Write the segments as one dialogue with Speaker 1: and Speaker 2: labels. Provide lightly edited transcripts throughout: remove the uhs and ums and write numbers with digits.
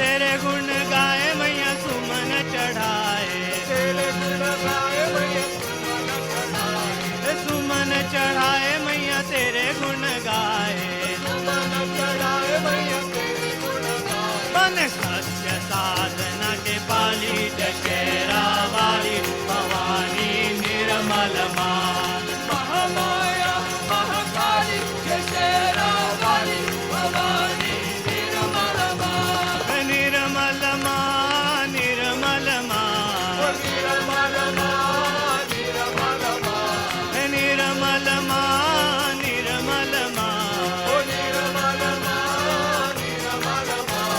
Speaker 1: तेरे गुण गाए मैया सुमन चढ़ाए,
Speaker 2: तेरे गुण गाए मैया
Speaker 1: सुमन चढ़ाए मैया तेरे गुण गाए,
Speaker 2: सुमन चढ़ाए मैया तेरे गुण गाए।
Speaker 1: बन सत्य साधना के पाली दशहरा वाली भवानी निर्मल माँ,
Speaker 2: महामाया महाकाली दशहरा वाली भवानी निर्मल माँ।
Speaker 1: निर्मल माँ, निर्मल माँ,
Speaker 2: निर्मल माँ, निर्मल माँ,
Speaker 1: निर्मल माँ, निर्मल माँ,
Speaker 2: ओ निर्मल माँ, निर्मल माँ।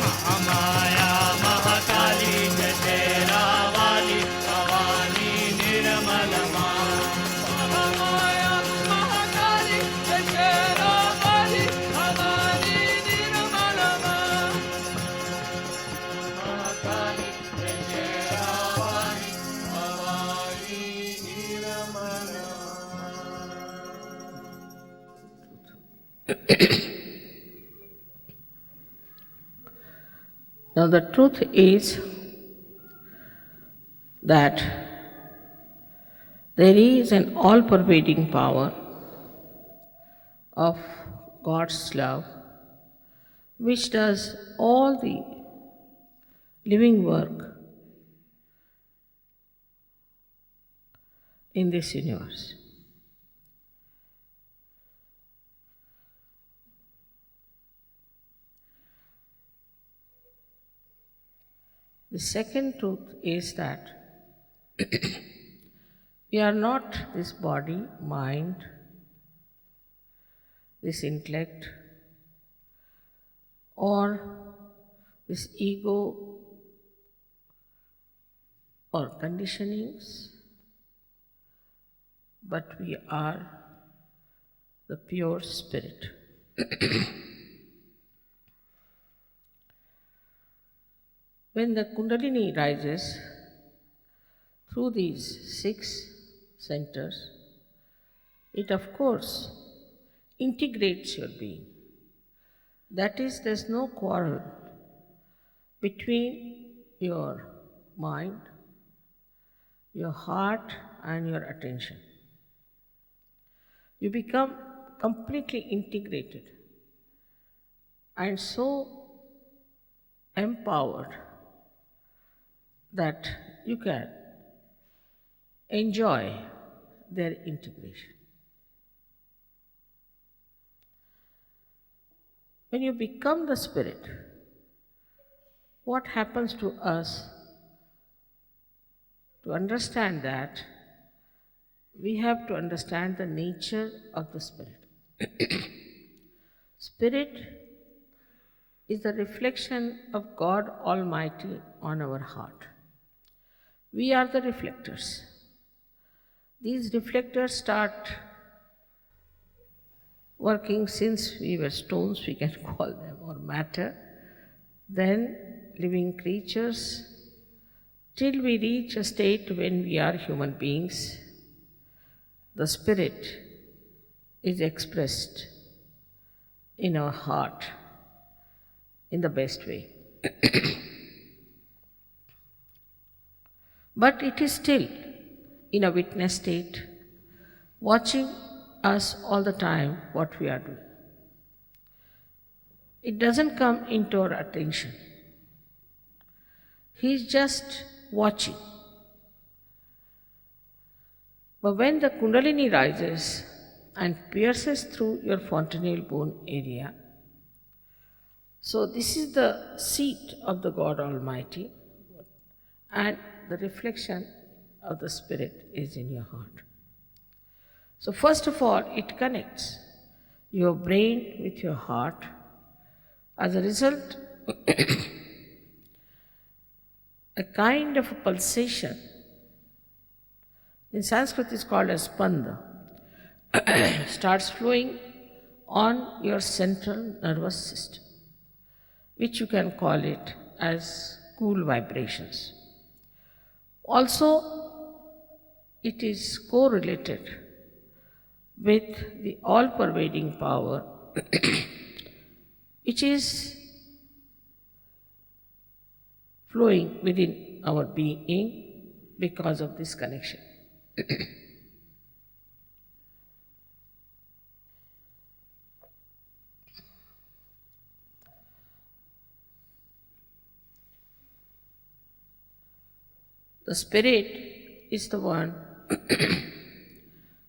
Speaker 1: महामाया महाकाली दशहरा वाली भवानी निर्मल माँ,
Speaker 2: महामाया महाकाली दशहरा वाली भवानी निर्मल माँ। महाकाली दशहरा वाली भवानी निर्मल
Speaker 3: Now the truth is that there is an all-pervading power of God's love which does all the living work in this universe. The second truth is that we are not this body, mind, this intellect, or this ego or conditionings, but we are the pure spirit. When the Kundalini rises through these 6 centers, it of course integrates your being. That is, there's no quarrel between your mind, your heart, and your attention. You become completely integrated and so empowered that you can enjoy their integration. When you become the spirit, what happens to us? To understand that, we have to understand the nature of the spirit. Spirit is the reflection of God Almighty on our heart. We are the reflectors. These reflectors start working since we were stones, we can call them, or matter, then living creatures, till we reach a state when we are human beings. The spirit is expressed in our heart in the best way. But it is still in a witness state, watching us all the time what we are doing. It doesn't come into our attention. He is just watching. But when the Kundalini rises and pierces through your fontanelle bone area, so this is the seat of the God Almighty, and the reflection of the Spirit is in your heart. So first of all, it connects your brain with your heart. As a result, a kind of a pulsation, in Sanskrit is called as spanda, starts flowing on your central nervous system, which you can call it as cool vibrations. Also, it is correlated with the all-pervading power, which is flowing within our being because of this connection. The Spirit is the one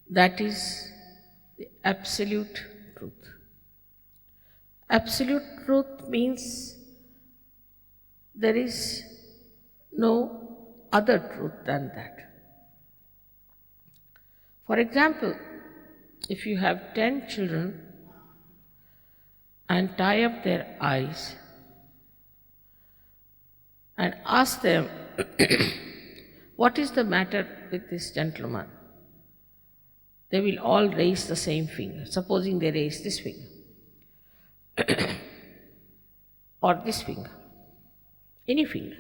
Speaker 3: that is the absolute truth. Absolute truth means there is no other truth than that. For example, if you have 10 children and tie up their eyes and ask them, what is the matter with this gentleman? They will all raise the same finger, supposing they raise this finger or this finger, any finger.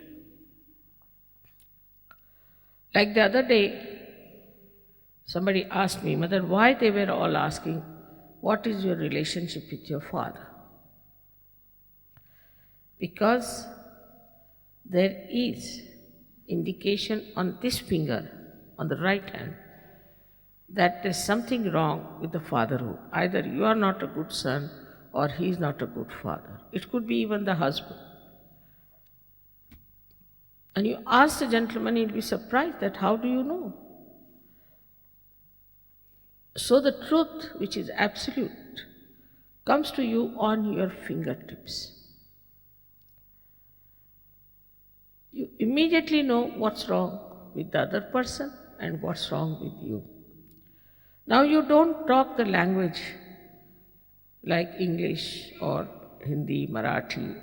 Speaker 3: Like the other day, somebody asked me, Mother, why they were all asking, what is your relationship with your father? Because there is indication on this finger, on the right hand, that there's something wrong with the fatherhood. Either you are not a good son or he is not a good father. It could be even the husband. And you ask the gentleman, he'll be surprised that how do you know? So the truth, which is absolute, comes to you on your fingertips. You immediately know what's wrong with the other person and what's wrong with you. Now you don't talk the language like English or Hindi, Marathi,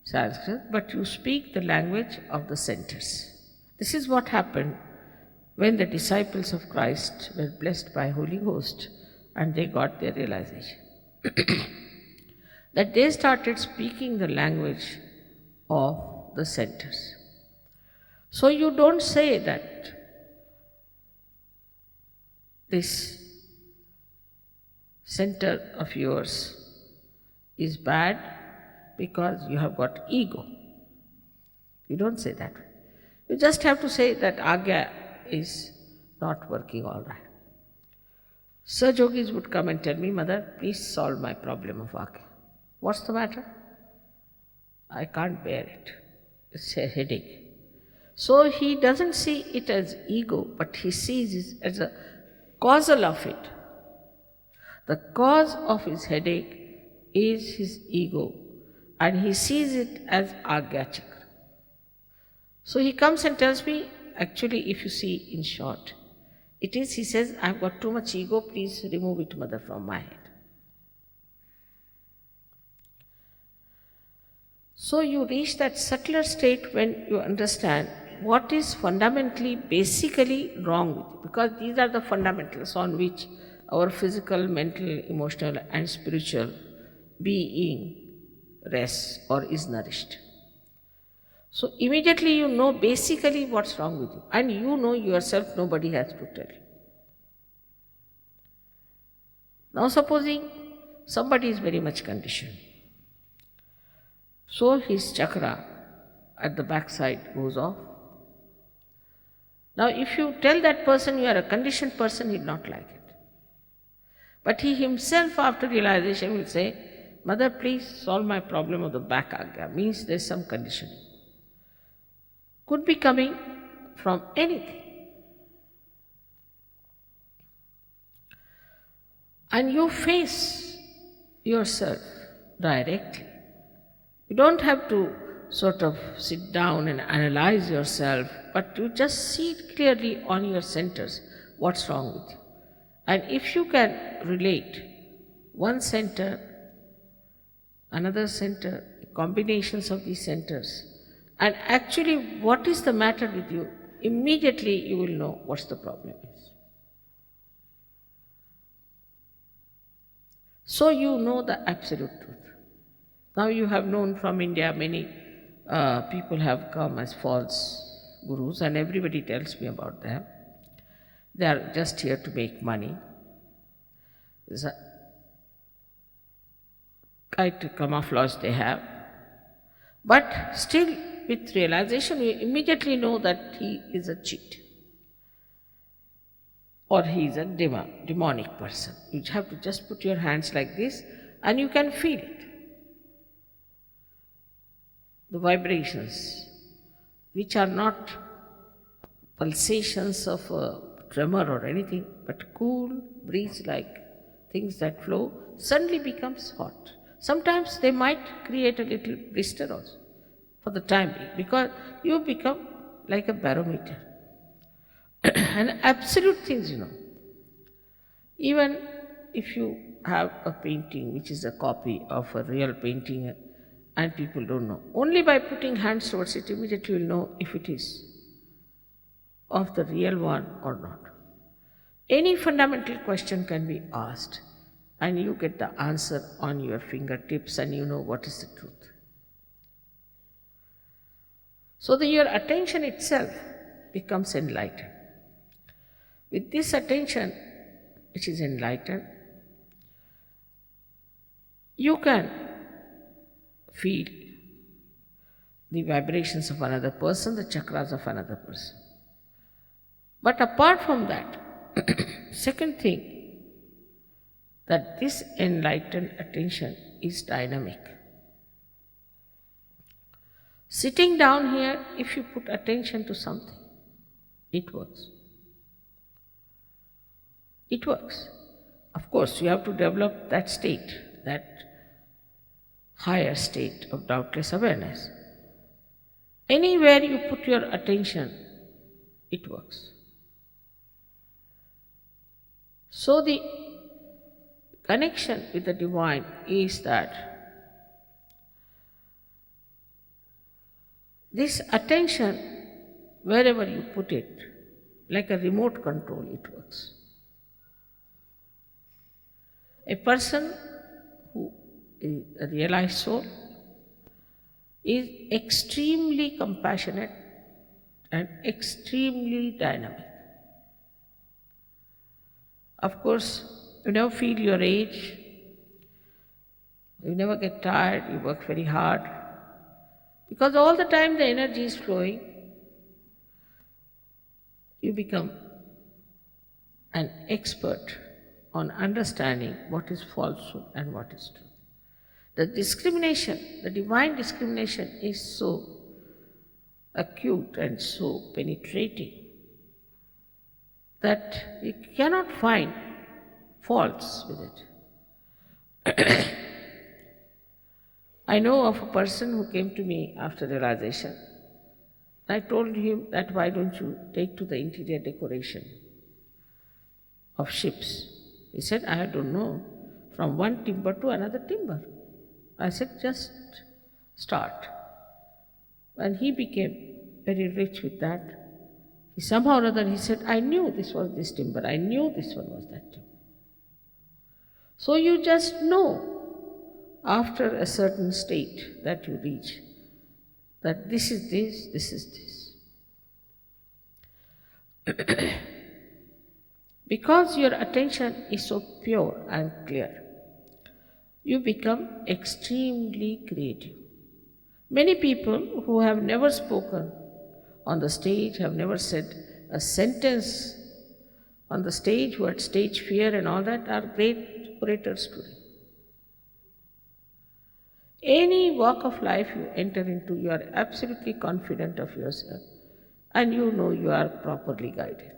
Speaker 3: Sanskrit, but you speak the language of the centers. This is what happened when the disciples of Christ were blessed by Holy Ghost and they got their realization. That they started speaking the language of the centers. So you don't say that this center of yours is bad because you have got ego. You don't say that. You just have to say that Agya is not working all right. Sir Yogis would come and tell me, Mother, please solve my problem of Agya. What's the matter? I can't bear it. It's a headache. So he doesn't see it as ego, but he sees it as a causal of it. The cause of his headache is his ego, and he sees it as Agya Chakra. So he comes and tells me, actually, if you see in short, it is, he says, I've got too much ego, please remove it, Mother, from my head. So you reach that subtler state when you understand what is fundamentally, basically wrong with you, because these are the fundamentals on which our physical, mental, emotional and spiritual being rests or is nourished. So immediately you know basically what's wrong with you, and you know yourself, nobody has to tell you. Now supposing somebody is very much conditioned, so his chakra at the backside goes off. Now if you tell that person you are a conditioned person, he'll not like it. But he himself after realization will say, Mother, please solve my problem of the back Agya. Means there's some conditioning. Could be coming from anything. And you face yourself directly. You don't have to sort of sit down and analyze yourself, but you just see it clearly on your centers what's wrong with you. And if you can relate one center, another center, combinations of these centers, and actually what is the matter with you, immediately you will know what's the problem is. So you know the absolute truth. Now you have known from India many people have come as false gurus, and everybody tells me about them. They are just here to make money. There's a kind of camouflage they have. But still with realization, you immediately know that he is a cheat or he is a demonic person. You have to just put your hands like this and you can feel it. The vibrations, which are not pulsations of a tremor or anything, but cool, breeze-like things that flow, suddenly becomes hot. Sometimes they might create a little blister also for the time being, because you become like a barometer. And absolute things, Even if you have a painting which is a copy of a real painting and people don't know, only by putting hands towards it, immediately you'll know if it is of the real one or not. Any fundamental question can be asked and you get the answer on your fingertips and you know what is the truth. So that your attention itself becomes enlightened. With this attention, which is enlightened, you can feel the vibrations of another person, the chakras of another person. But apart from that, second thing, that this enlightened attention is dynamic. Sitting down here, if you put attention to something, it works. It works. Of course, you have to develop that state, that higher state of doubtless awareness. Anywhere you put your attention, it works. So the connection with the divine is that this attention, wherever you put it, like a remote control, it works. A person who is a realized soul is extremely compassionate and extremely dynamic. Of course, you never feel your age, you never get tired, you work very hard, because all the time the energy is flowing. You become an expert on understanding what is falsehood and what is true. The discrimination, the divine discrimination is so acute and so penetrating that you cannot find faults with it. I know of a person who came to me after realization. I told him that why don't you take to the interior decoration of ships? He said, I don't know, from one timber to another timber. I said, just start. And he became very rich with that. He somehow or other, he said, I knew this was this timber, I knew this one was that timber. So you just know after a certain state that you reach, that this is this, this is this. Because your attention is so pure and clear, you become extremely creative. Many people who have never spoken on the stage, have never said a sentence on the stage, who had stage fear and all that, are great orators today. Any walk of life you enter into, you are absolutely confident of yourself and you know you are properly guided.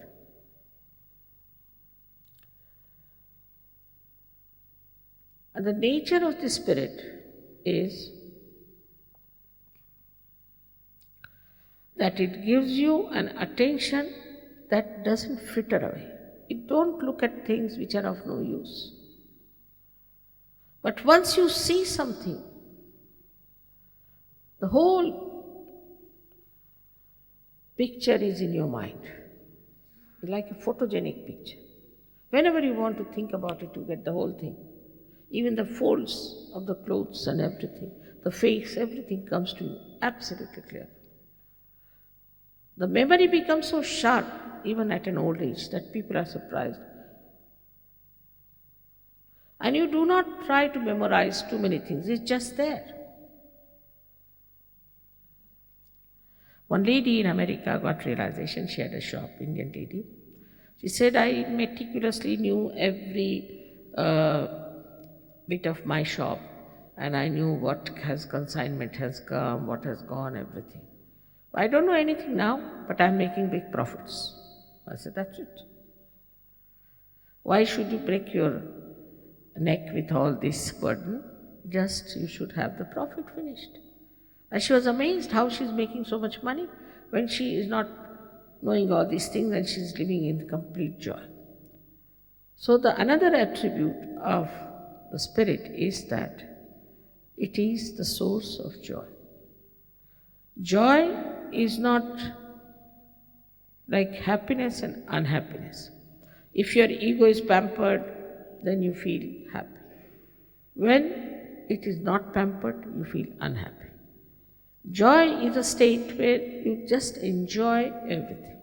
Speaker 3: And the nature of the spirit is that it gives you an attention that doesn't fritter away. You don't look at things which are of no use. But once you see something, the whole picture is in your mind, like a photogenic picture. Whenever you want to think about it, you get the whole thing. Even the folds of the clothes and everything, the face, everything comes to you absolutely clear. The memory becomes so sharp, even at an old age, that people are surprised. And you do not try to memorize too many things, it's just there. One lady in America got realization. She had a shop, Indian lady. She said, I meticulously knew every bit of my shop, and I knew what has consignment has come, what has gone, everything. I don't know anything now, but I'm making big profits. I said, that's it. Why should you break your neck with all this burden? Just you should have the profit finished. And she was amazed how she's making so much money when she is not knowing all these things and she's living in complete joy. So the another attribute of the spirit is that it is the source of joy. Joy is not like happiness and unhappiness. If your ego is pampered, then you feel happy. When it is not pampered, you feel unhappy. Joy is a state where you just enjoy everything.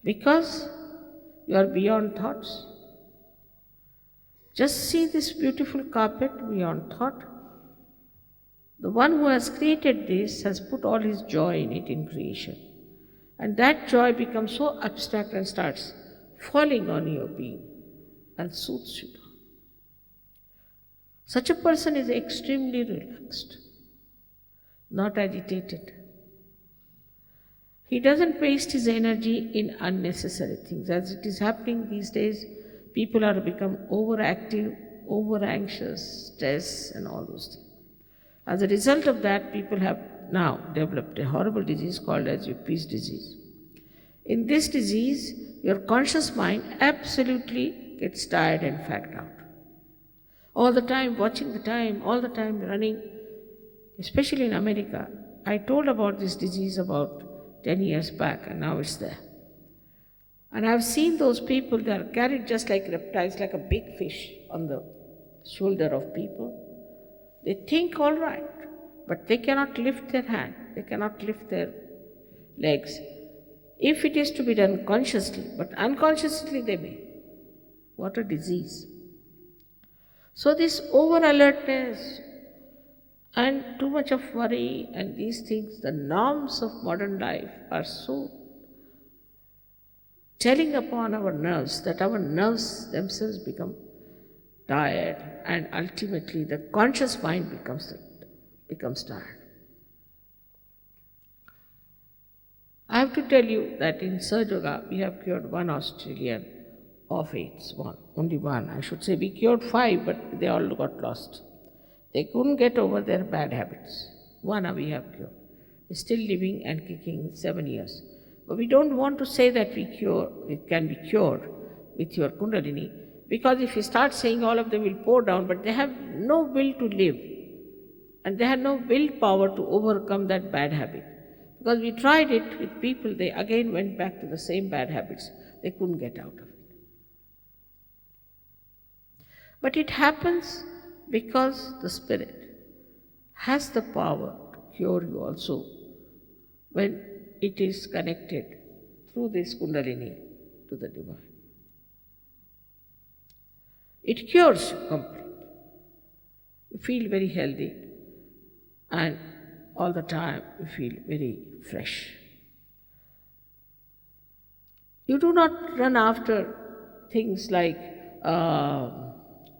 Speaker 3: Because you are beyond thoughts. Just see this beautiful carpet beyond thought. The one who has created this has put all his joy in it in creation. And that joy becomes so abstract and starts falling on your being and soothes you. Such a person is extremely relaxed, not agitated. He doesn't waste his energy in unnecessary things. As it is happening these days, people are become overactive, over-anxious, stress and all those things. As a result of that, people have now developed a horrible disease called as peace disease. In this disease, your conscious mind absolutely gets tired and fagged out. All the time, watching the time, all the time running, especially in America. I told about this disease about 10 years back and now it's there. And I've seen those people, they are carried just like reptiles, like a big fish on the shoulder of people. They think all right, but they cannot lift their hand, they cannot lift their legs. If it is to be done consciously, but unconsciously they may. What a disease. So this over-alertness and too much of worry and these things, the norms of modern life are so telling upon our nerves that our nerves themselves become tired and ultimately the conscious mind becomes tired. I have to tell you that in Sahaja we have cured one Australian of AIDS, only one. I should say we cured 5, but they all got lost. They couldn't get over their bad habits. One we have cured. He's still living and kicking 7 years. But we don't want to say that it can be cured with your Kundalini, because if you start saying all of them will pour down, but they have no will to live. And they have no willpower to overcome that bad habit. Because we tried it with people, they again went back to the same bad habits. They couldn't get out of it. But it happens because the Spirit has the power to cure you also when it is connected through this Kundalini to the Divine. It cures you completely. You feel very healthy and all the time you feel very fresh. You do not run after things like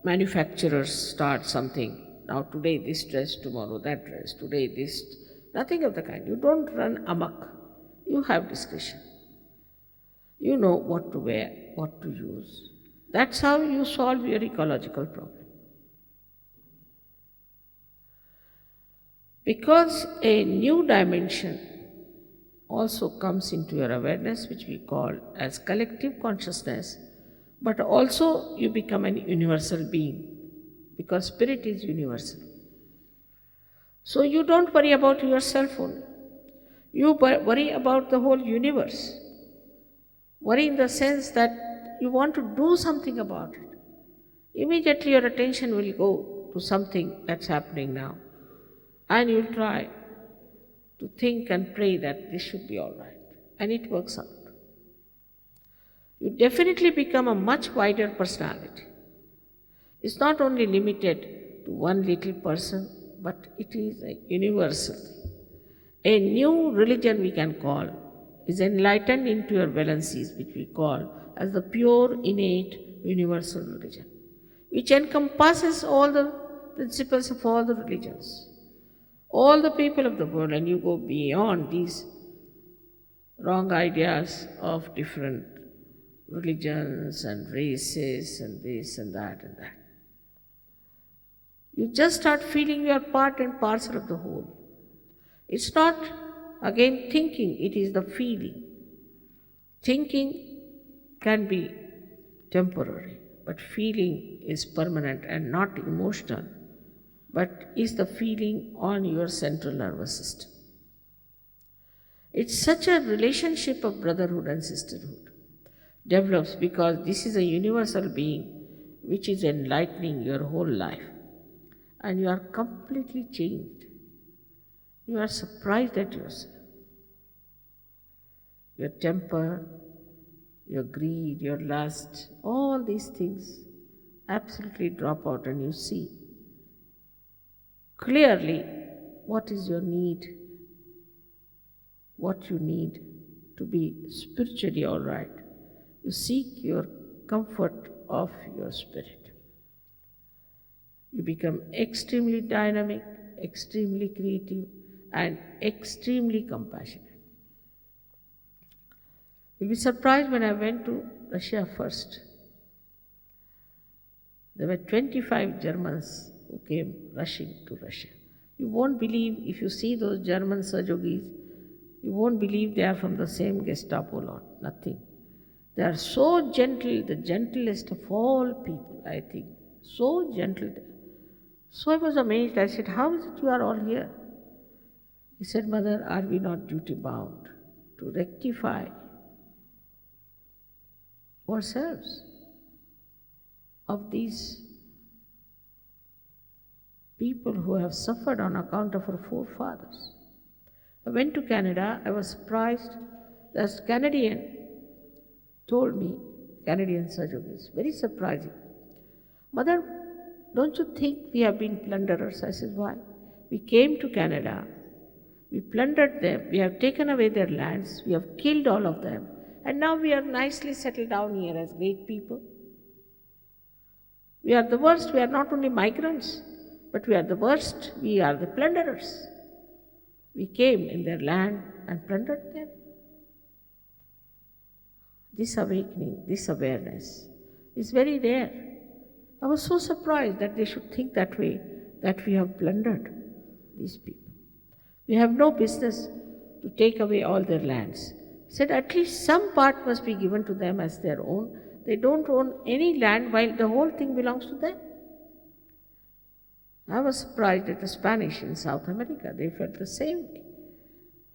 Speaker 3: manufacturers start something. Now today this dress, tomorrow that dress, today this. Nothing of the kind. You don't run amok. You have discretion. You know what to wear, what to use. That's how you solve your ecological problem. Because a new dimension also comes into your awareness, which we call as collective consciousness, but also you become an universal being, because spirit is universal. So you don't worry about yourself only. You worry about the whole universe. Worry in the sense that you want to do something about it. Immediately your attention will go to something that's happening now. And you'll try to think and pray that this should be all right. And it works out. You definitely become a much wider personality. It's not only limited to one little person but it is a universal thing. A new religion we can call is enlightened into your valencies, which we call as the pure, innate, universal religion, which encompasses all the principles of all the religions, all the people of the world, and you go beyond these wrong ideas of different religions and races and this and that and that. You just start feeling you are part and parcel of the whole. It's not, again, thinking, it is the feeling. Thinking can be temporary, but feeling is permanent and not emotional, but is the feeling on your central nervous system. It's such a relationship of brotherhood and sisterhood develops because this is a universal being which is enlightening your whole life, and you are completely changed. You are surprised at yourself. Your temper, your greed, your lust, all these things absolutely drop out, and you see clearly what is your need, what you need to be spiritually all right. You seek your comfort of your spirit. You become extremely dynamic, extremely creative, and extremely compassionate. You'll be surprised when I went to Russia first. There were 25 Germans who came rushing to Russia. You won't believe, if you see those German Sahajogis, you won't believe they are from the same Gestapo lot. Nothing. They are so gentle, the gentlest of all people, I think. So gentle. So I was amazed. I said, how is it you are all here? He said, Mother, are we not duty bound to rectify ourselves of these people who have suffered on account of our forefathers? I went to Canada. I was surprised. This Canadian told me, Canadian Sahajogis, very surprising. Mother, don't you think we have been plunderers? I said, why? We came to Canada. We plundered them, we have taken away their lands, we have killed all of them, and now we are nicely settled down here as great people. We are the worst, we are not only migrants, but we are the worst, we are the plunderers. We came in their land and plundered them. This awakening, this awareness is very rare. I was so surprised that they should think that way, that we have plundered these people. We have no business to take away all their lands. Said at least some part must be given to them as their own. They don't own any land while the whole thing belongs to them. I was surprised at the Spanish in South America. They felt the same way.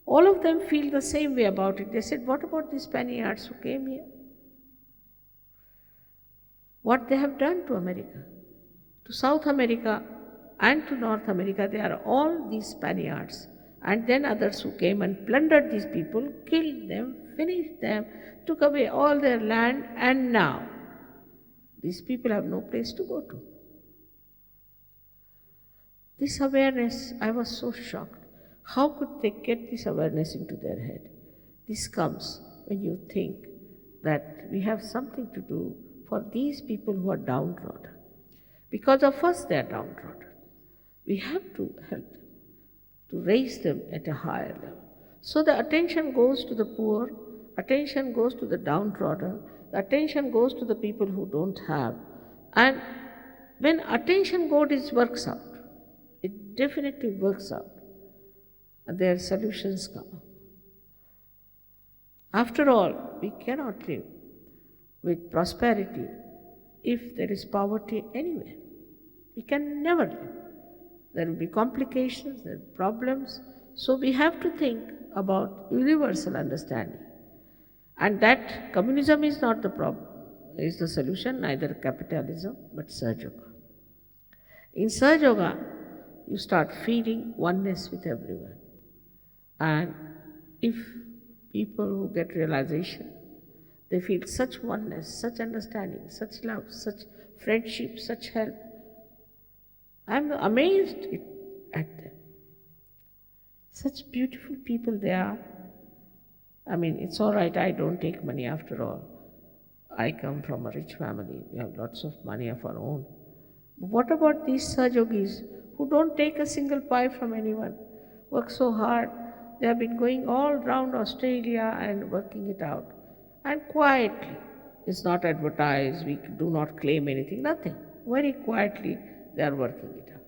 Speaker 3: All of them feel the same way about it. They said, what about the Spaniards who came here? What they have done to America, to South America and to North America, they are all these Spaniards. And then others who came and plundered these people, killed them, finished them, took away all their land, and now these people have no place to go to. This awareness, I was so shocked. How could they get this awareness into their head? This comes when you think that we have something to do for these people who are downtrodden. Because of us they are downtrodden. We have to help them, to raise them at a higher level. So the attention goes to the poor, attention goes to the downtrodden, the attention goes to the people who don't have. And when attention goes, it works out. It definitely works out. And their solutions come up. After all, we cannot live with prosperity if there is poverty anywhere. We can never live. There will be complications, there will be problems. So we have to think about universal understanding. And that communism is not the problem, is the solution, neither capitalism, but Sahaja. In Sahaja, you start feeling oneness with everyone. And if people who get realization, they feel such oneness, such understanding, such love, such friendship, such help. I'm amazed at them. Such beautiful people they are. I mean, it's all right, I don't take money after all. I come from a rich family, we have lots of money of our own. But what about these Sahajogis who don't take a single pie from anyone, work so hard? They have been going all round Australia and working it out. And quietly, it's not advertised, we do not claim anything, nothing. Very quietly, they are working it out.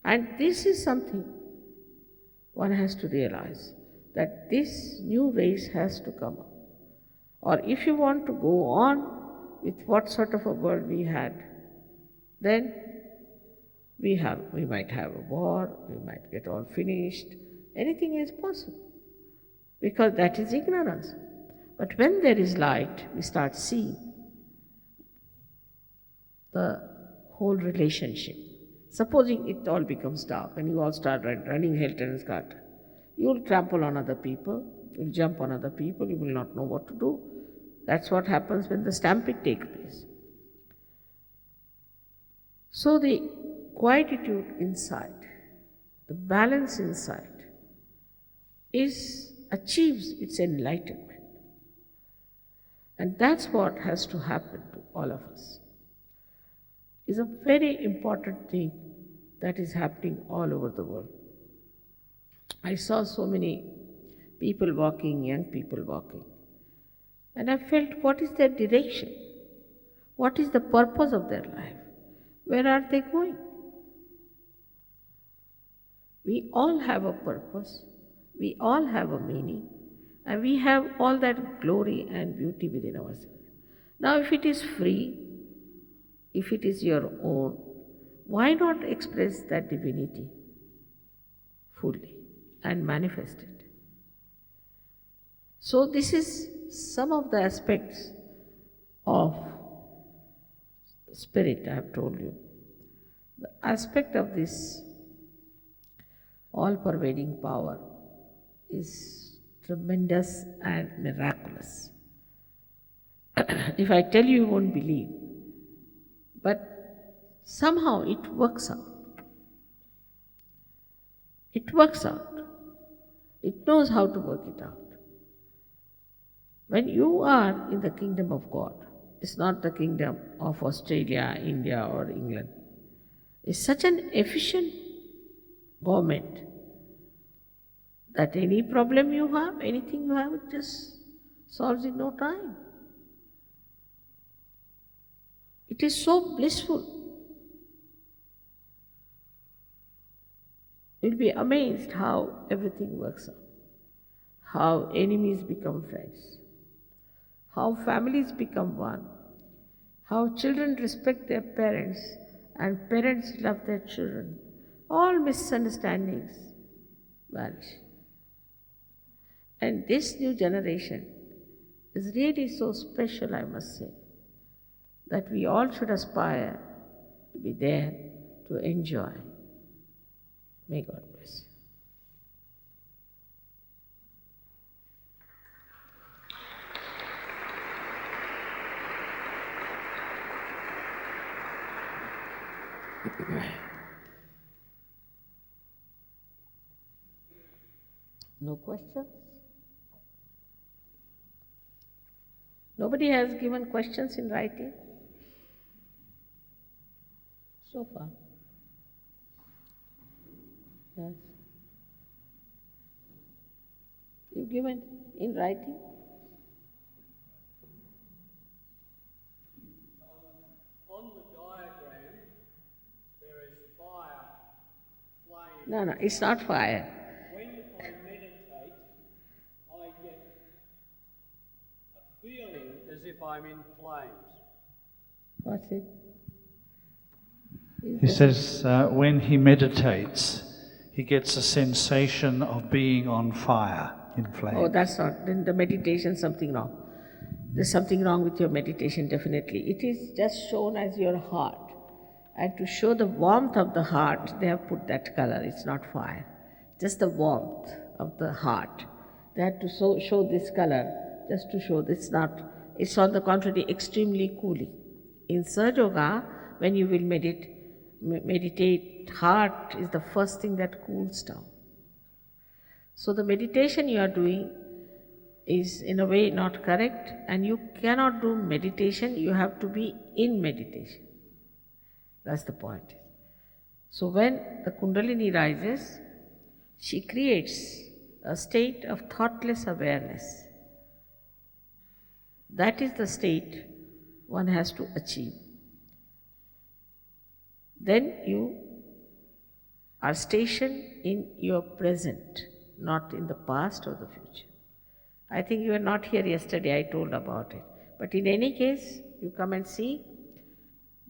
Speaker 3: And this is something one has to realize, that this new race has to come up. Or if you want to go on with what sort of a world we had, then we might have a war, we might get all finished, anything is possible, because that is ignorance. But when there is light, we start seeing the whole relationship. Supposing it all becomes dark and you all start running helter-skelter, you will trample on other people, you will jump on other people, you will not know what to do. That's what happens when the stampede takes place. So the quietude inside, the balance inside, achieves its enlightenment. And that's what has to happen to all of us. It's a very important thing that is happening all over the world. I saw so many people walking, young people walking, and I felt, what is their direction? What is the purpose of their life? Where are they going? We all have a purpose, we all have a meaning, and we have all that glory and beauty within ourselves. Now, if it is free, if it is your own, why not express that divinity fully and manifest it? So this is some of the aspects of spirit I have told you. The aspect of this all-pervading power is tremendous and miraculous. If I tell you, you won't believe. But somehow it works out. It works out. It knows how to work it out. When you are in the kingdom of God, it's not the kingdom of Australia, India or England. It's such an efficient government that any problem you have, anything you have, it just solves in no time. It is so blissful. You'll be amazed how everything works out, how enemies become friends, how families become one, how children respect their parents and parents love their children. All misunderstandings vanish. And this new generation is really so special, I must say, that we all should aspire to be there to enjoy. May God bless you. No questions? Nobody has given questions in writing so far? Yes. You've given in writing?
Speaker 2: On the diagram, there is fire, flame.
Speaker 3: No, it's not fire.
Speaker 2: When I meditate, I get a feeling as if I'm in flames.
Speaker 3: What's it?
Speaker 4: He says when he meditates, he gets a sensation of being on fire, in flames.
Speaker 3: Oh, that's not. Then the meditation, something wrong. There's something wrong with your meditation, definitely. It is just shown as your heart. And to show the warmth of the heart, they have put that color. It's not fire. Just the warmth of the heart. They had to show this color, just to show this not. It's on the contrary, extremely cooling. In Sahaja Yoga, when you will meditate, heart is the first thing that cools down. So the meditation you are doing is in a way not correct, and you cannot do meditation, you have to be in meditation. That's the point. So when the Kundalini rises, she creates a state of thoughtless awareness. That is the state one has to achieve. Then you are stationed in your present, not in the past or the future. I think you were not here yesterday, I told about it. But in any case, you come and see.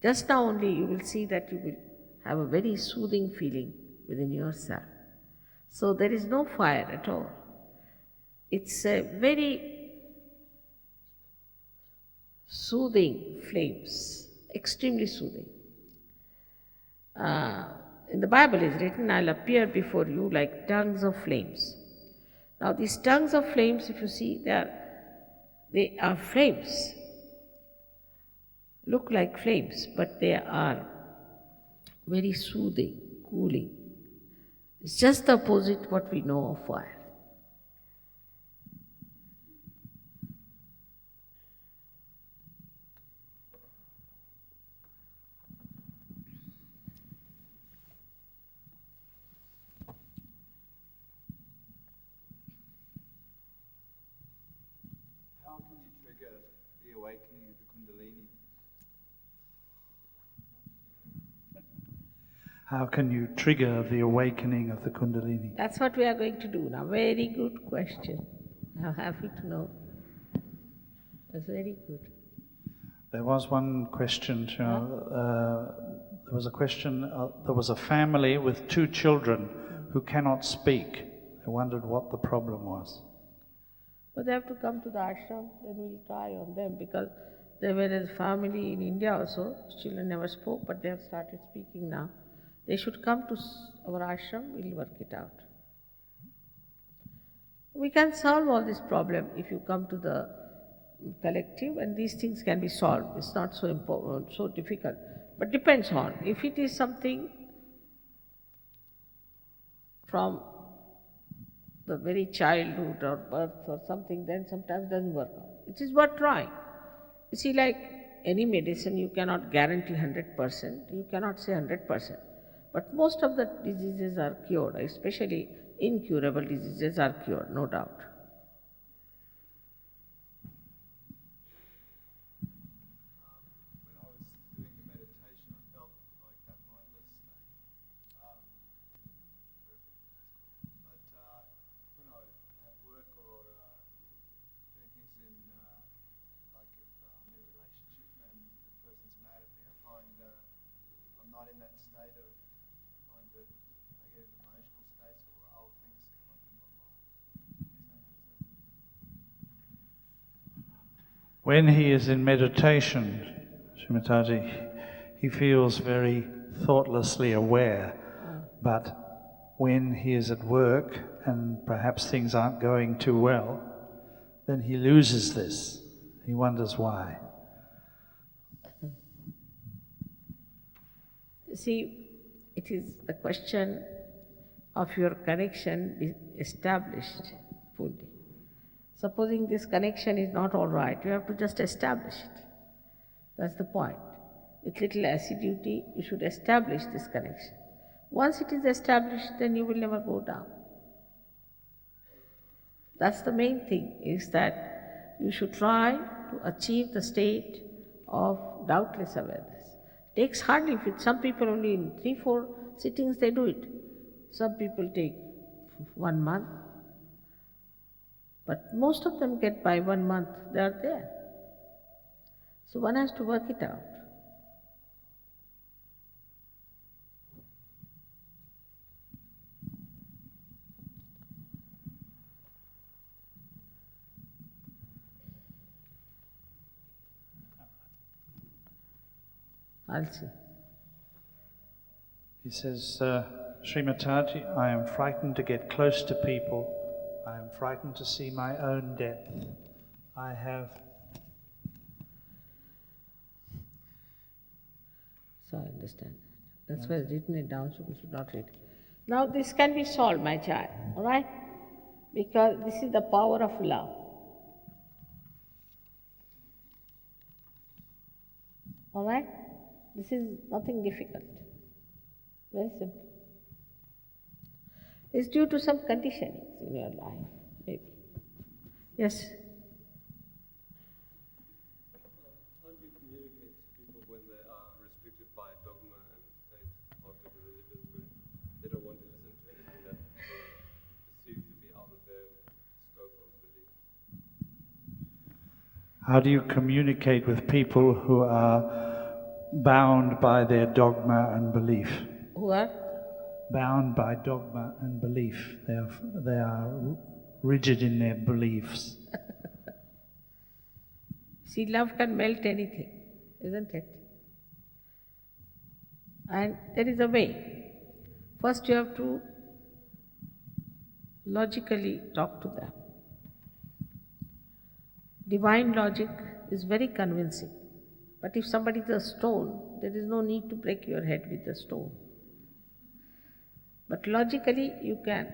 Speaker 3: Just now only you will see that you will have a very soothing feeling within yourself. So there is no fire at all. It's a very soothing flames, extremely soothing. In the Bible is written, I'll appear before you like tongues of flames. Now these tongues of flames, if you see, they are flames, look like flames, but they are very soothing, cooling. It's just the opposite what we know of fire.
Speaker 4: How can you trigger the awakening of the Kundalini? How can you trigger the awakening of the Kundalini?
Speaker 3: That's what we are going to do now. Very good question. I'm happy to know. That's very good.
Speaker 4: There was one question, there was a question, there was a family with 2 children who cannot speak. They wondered what the problem was.
Speaker 3: But they have to come to the ashram, then we'll try on them, because there were a family in India also, children never spoke, but they have started speaking now. They should come to our ashram, we'll work it out. We can solve all this problem if you come to the collective, and these things can be solved. It's not so important, so difficult. But depends on, if it is something from the very childhood or birth or something, then sometimes doesn't work out. It is worth trying. You see, like any medicine, you cannot guarantee 100%, you cannot say 100%. But most of the diseases are cured, especially incurable diseases are cured, no doubt.
Speaker 5: When I was doing the meditation, I felt like that mindless state. But when I at work or doing things in, like if I'm in a relationship and the person's mad at me, I find I'm not in that state of, I find that I get in emotional states or old things come up in my mind.
Speaker 4: When he is in meditation, Srimataji, he feels very thoughtlessly aware, but when he is at work and perhaps things aren't going too well, then he loses this. He wonders why.
Speaker 3: See, it is the question of your connection being established fully. Supposing this connection is not all right, you have to just establish it. That's the point. With little assiduity, you should establish this connection. Once it is established, then you will never go down. That's the main thing, is that you should try to achieve the state of doubtless awareness. Takes hardly, with some people only in 3-4 sittings they do it. Some people take 1 month. But most of them get by 1 month, they are there. So one has to work it out. I'll see.
Speaker 4: He says, Srimataji, I am frightened to get close to people. I am frightened to see my own depth. I have...
Speaker 3: So I understand. That's why I've written it down, so we should not read. Now this can be solved, my child, all right? Because this is the power of love. All right? This is nothing difficult. Very simple. It's due to some conditionings in your life, maybe. Yes?
Speaker 6: How do you communicate to people when they are restricted by dogma and faith of different religions, when they don't want to listen to anything that they perceive to be out of their scope of belief?
Speaker 4: How do you communicate with people who are bound by their dogma and belief?
Speaker 3: Who are?
Speaker 4: Bound by dogma and belief. They are rigid in their beliefs.
Speaker 3: See, love can melt anything, isn't it? And there is a way. First, you have to logically talk to them. Divine logic is very convincing. But if somebody is a stone, there is no need to break your head with the stone. But logically, you can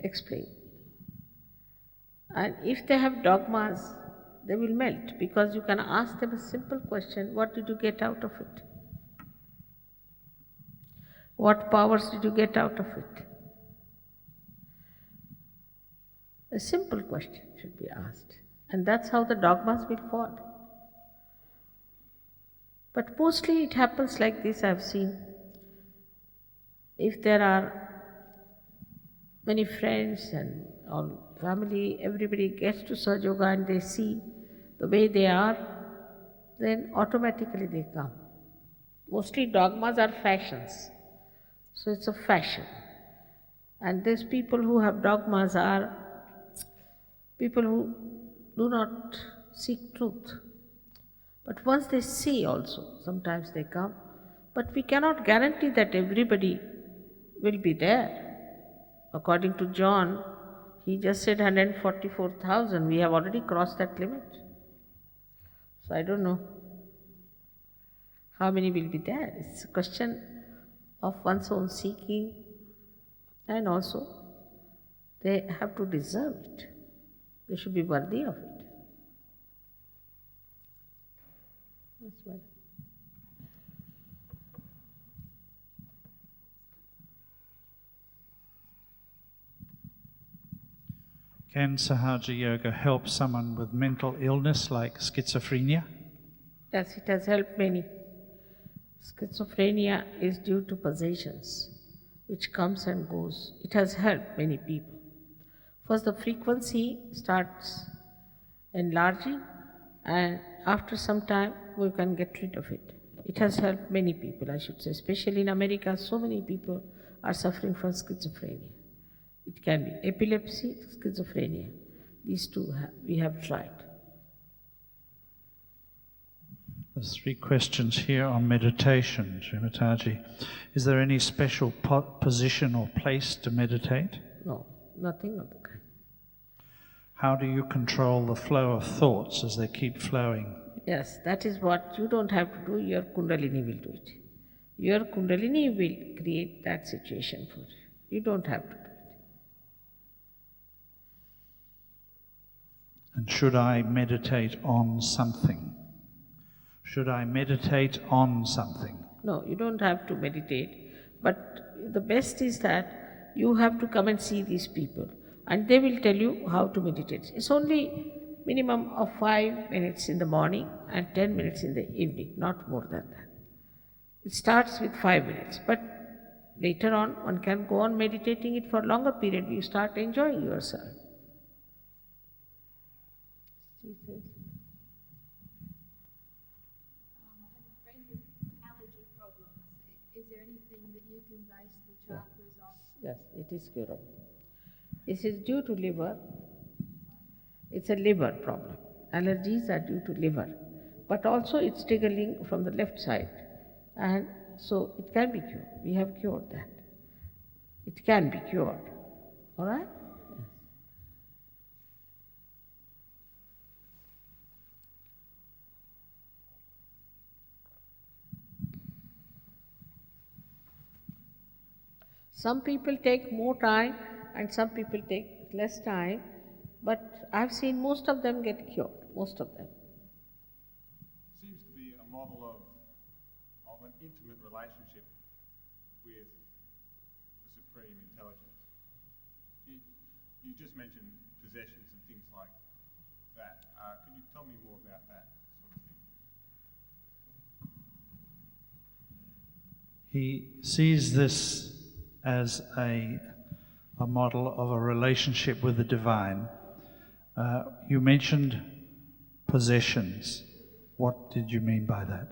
Speaker 3: explain. And if they have dogmas, they will melt, because you can ask them a simple question: what did you get out of it? What powers did you get out of it? A simple question should be asked. And that's how the dogmas will fall. But mostly it happens like this, I've seen. If there are many friends and all family, everybody gets to Sahaja Yoga and they see the way they are, then automatically they come. Mostly dogmas are fashions. So it's a fashion. And these people who have dogmas are people who do not seek truth. But once they see also, sometimes they come. But we cannot guarantee that everybody will be there. According to John, he just said 144,000. We have already crossed that limit. So I don't know how many will be there. It's a question of one's own seeking, and also they have to deserve it. They should be worthy of it. That's why.
Speaker 4: Can Sahaja Yoga help someone with mental illness like schizophrenia?
Speaker 3: Yes, it has helped many. Schizophrenia is due to possessions, which comes and goes. It has helped many people. First, the frequency starts enlarging, and after some time, we can get rid of it. It has helped many people, I should say, especially in America. So many people are suffering from schizophrenia. It can be epilepsy, schizophrenia. These two we have tried.
Speaker 4: There's 3 questions here on meditation, Srimataji. Is there any special position or place to meditate?
Speaker 3: No, nothing of the kind.
Speaker 4: How do you control the flow of thoughts as they keep flowing?
Speaker 3: Yes, that is what you don't have to do, your Kundalini will do it. Your Kundalini will create that situation for you. You don't have to do it.
Speaker 4: And should I meditate on something? Should I meditate on something?
Speaker 3: No, you don't have to meditate. But the best is that you have to come and see these people, and they will tell you how to meditate. It's only minimum of 5 minutes in the morning and 10 minutes in the evening, not more than that. It starts with 5 minutes, but later on one can go on meditating it for a longer period. You start enjoying yourself.
Speaker 7: I have a friend with allergy problems. Is there anything that you can base the chakras on?
Speaker 3: Yes, it is curable. This is due to liver. It's a liver problem. Allergies are due to liver. But also it's triggering from the left side. And so it can be cured. We have cured that. It can be cured. All right? Some people take more time and some people take less time, but I've seen most of them get cured, most of them.
Speaker 5: Seems to be a model of an intimate relationship with the Supreme Intelligence. You just mentioned possessions and things like that. Can you tell me more about that sort of thing?
Speaker 4: He sees this as a model of a relationship with the divine. You mentioned possessions. What did you mean by that?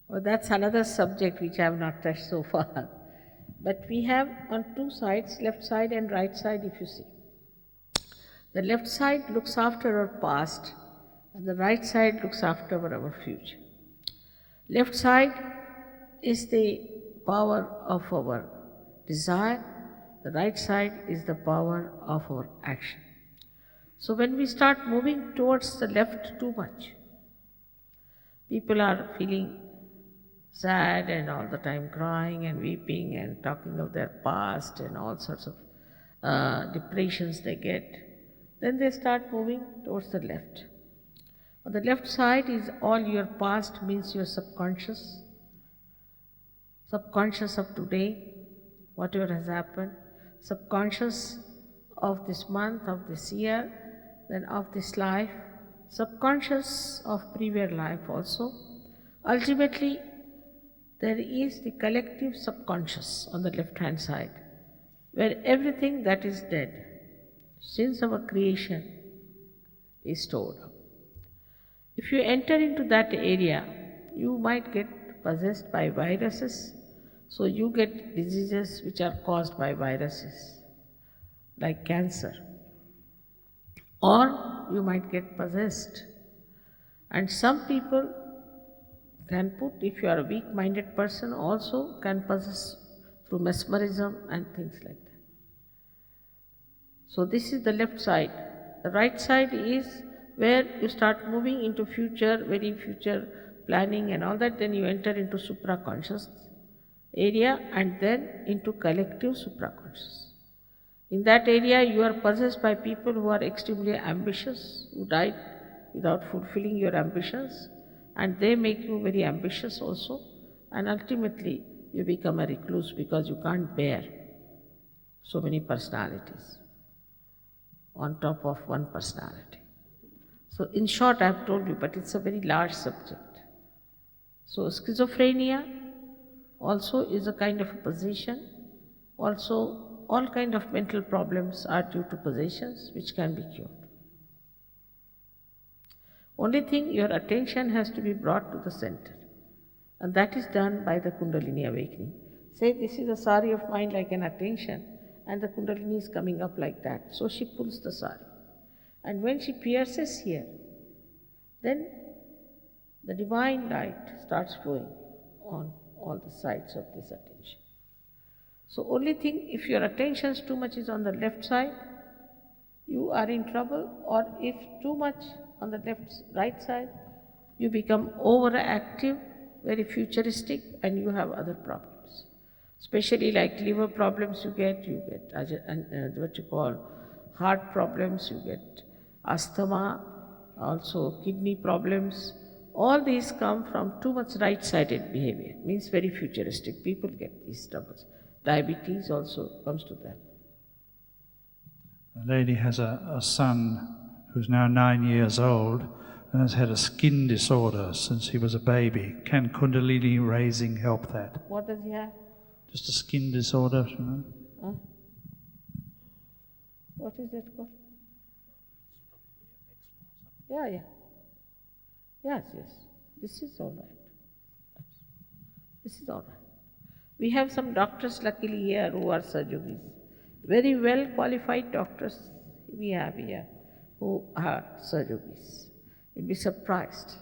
Speaker 3: Well, that's another subject which I have not touched so far. But we have on two sides, left side and right side, if you see. The left side looks after our past, and the right side looks after our future. Left side is the power of our desire, the right side is the power of our action. So when we start moving towards the left too much, people are feeling sad and all the time crying and weeping and talking of their past and all sorts of depressions they get. Then they start moving towards the left. On the left side is all your past, means your subconscious of today, whatever has happened, subconscious of this month, of this year, then of this life, subconscious of previous life also. Ultimately, there is the collective subconscious on the left hand side, where everything that is dead since our creation is stored up. If you enter into that area, you might get possessed by viruses, so you get diseases which are caused by viruses, like cancer. Or you might get possessed. And some people can put, if you are a weak-minded person, also can possess through mesmerism and things like that. So this is the left side. The right side is where you start moving into future, very future planning and all that, then you enter into supraconscious area and then into collective supraconscious. In that area, you are possessed by people who are extremely ambitious, who died without fulfilling your ambitions, and they make you very ambitious also, and ultimately you become a recluse because you can't bear so many personalities on top of one personality. So in short, I have told you, but it's a very large subject. So schizophrenia also is a kind of a possession. Also, all kind of mental problems are due to possessions which can be cured. Only thing, your attention has to be brought to the center, and that is done by the Kundalini awakening. Say, this is a sari of mine like an attention, and the Kundalini is coming up like that. So she pulls the sari. And when she pierces here, then the divine light starts flowing on all the sides of this attention. So only thing, if your attention too much is on the left side, you are in trouble, or if too much on the right side, you become overactive, very futuristic, and you have other problems. Especially like liver problems you get what you call heart problems, you get asthma, also kidney problems. All these come from too much right-sided behavior, means very futuristic. People get these troubles. Diabetes also comes to them.
Speaker 4: A lady has a son who's now 9 years old and has had a skin disorder since he was a baby. Can Kundalini raising help that?
Speaker 3: What does he have?
Speaker 4: Just a skin disorder, you know?
Speaker 3: Huh? What is that called? Yeah. Yes. This is all right. This is all right. We have some doctors luckily here who are surgeons. Very well qualified doctors we have here who are surgeons. You'll be surprised.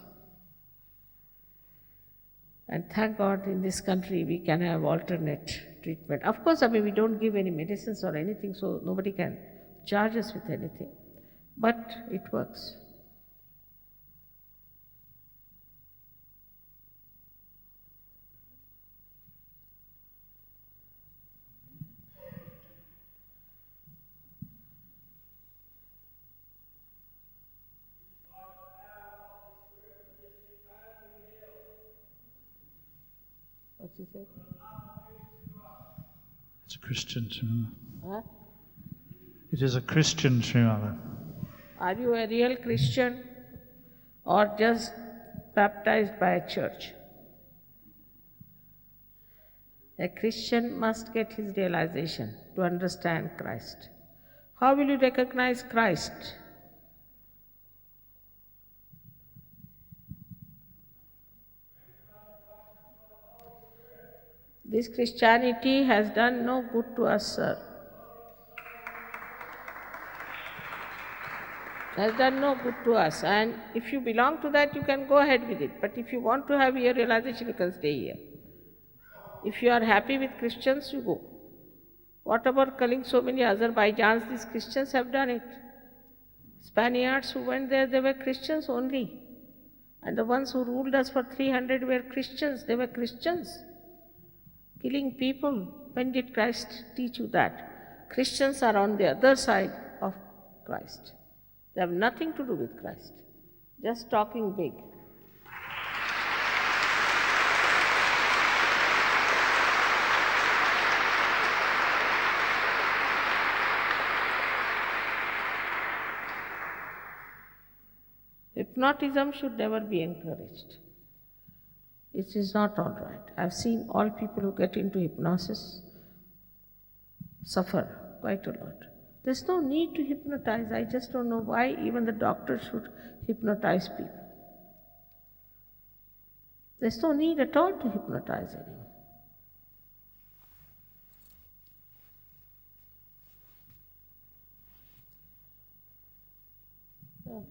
Speaker 3: And thank God in this country we can have alternate treatment. Of course, we don't give any medicines or anything, so nobody can charge us with anything. But it works. he say?
Speaker 4: It's a Christian, Srimala.
Speaker 3: Huh?
Speaker 4: It is a Christian, Srimala.
Speaker 3: Are you a real Christian or just baptized by a church? A Christian must get his realization to understand Christ. How will you recognize Christ? This Christianity has done no good to us, sir. Has done no good to us. And if you belong to that, you can go ahead with it. But if you want to have your realization, you can stay here. If you are happy with Christians, you go. What about killing so many Azerbaijans? These Christians have done it. Spaniards who went there, they were Christians only. And the ones who ruled us for 300 were Christians. They were Christians. Killing people. When did Christ teach you that? Christians are on the other side of Christ. They have nothing to do with Christ. Just talking big. Hypnotism should never be encouraged. It is not all right. I've seen all people who get into hypnosis suffer quite a lot. There's no need to hypnotize. I just don't know why even the doctors should hypnotize people. There's no need at all to hypnotize anyone. Yeah.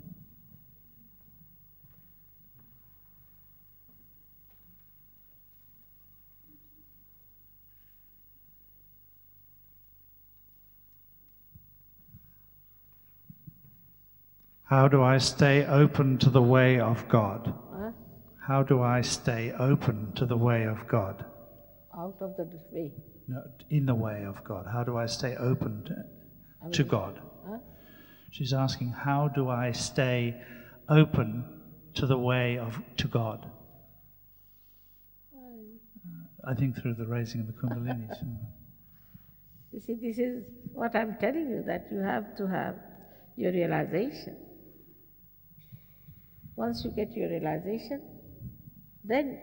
Speaker 4: How do I stay open to the way of God?
Speaker 3: Huh?
Speaker 4: How do I stay open to the way of God?
Speaker 3: Out of the way.
Speaker 4: No, in the way of God. How do I stay open to God?
Speaker 3: Huh?
Speaker 4: She's asking, how do I stay open to the way to God? I think through the raising of the Kundalinis.
Speaker 3: You see, this is what I'm telling you, that you have to have your realization. Once you get your realization, then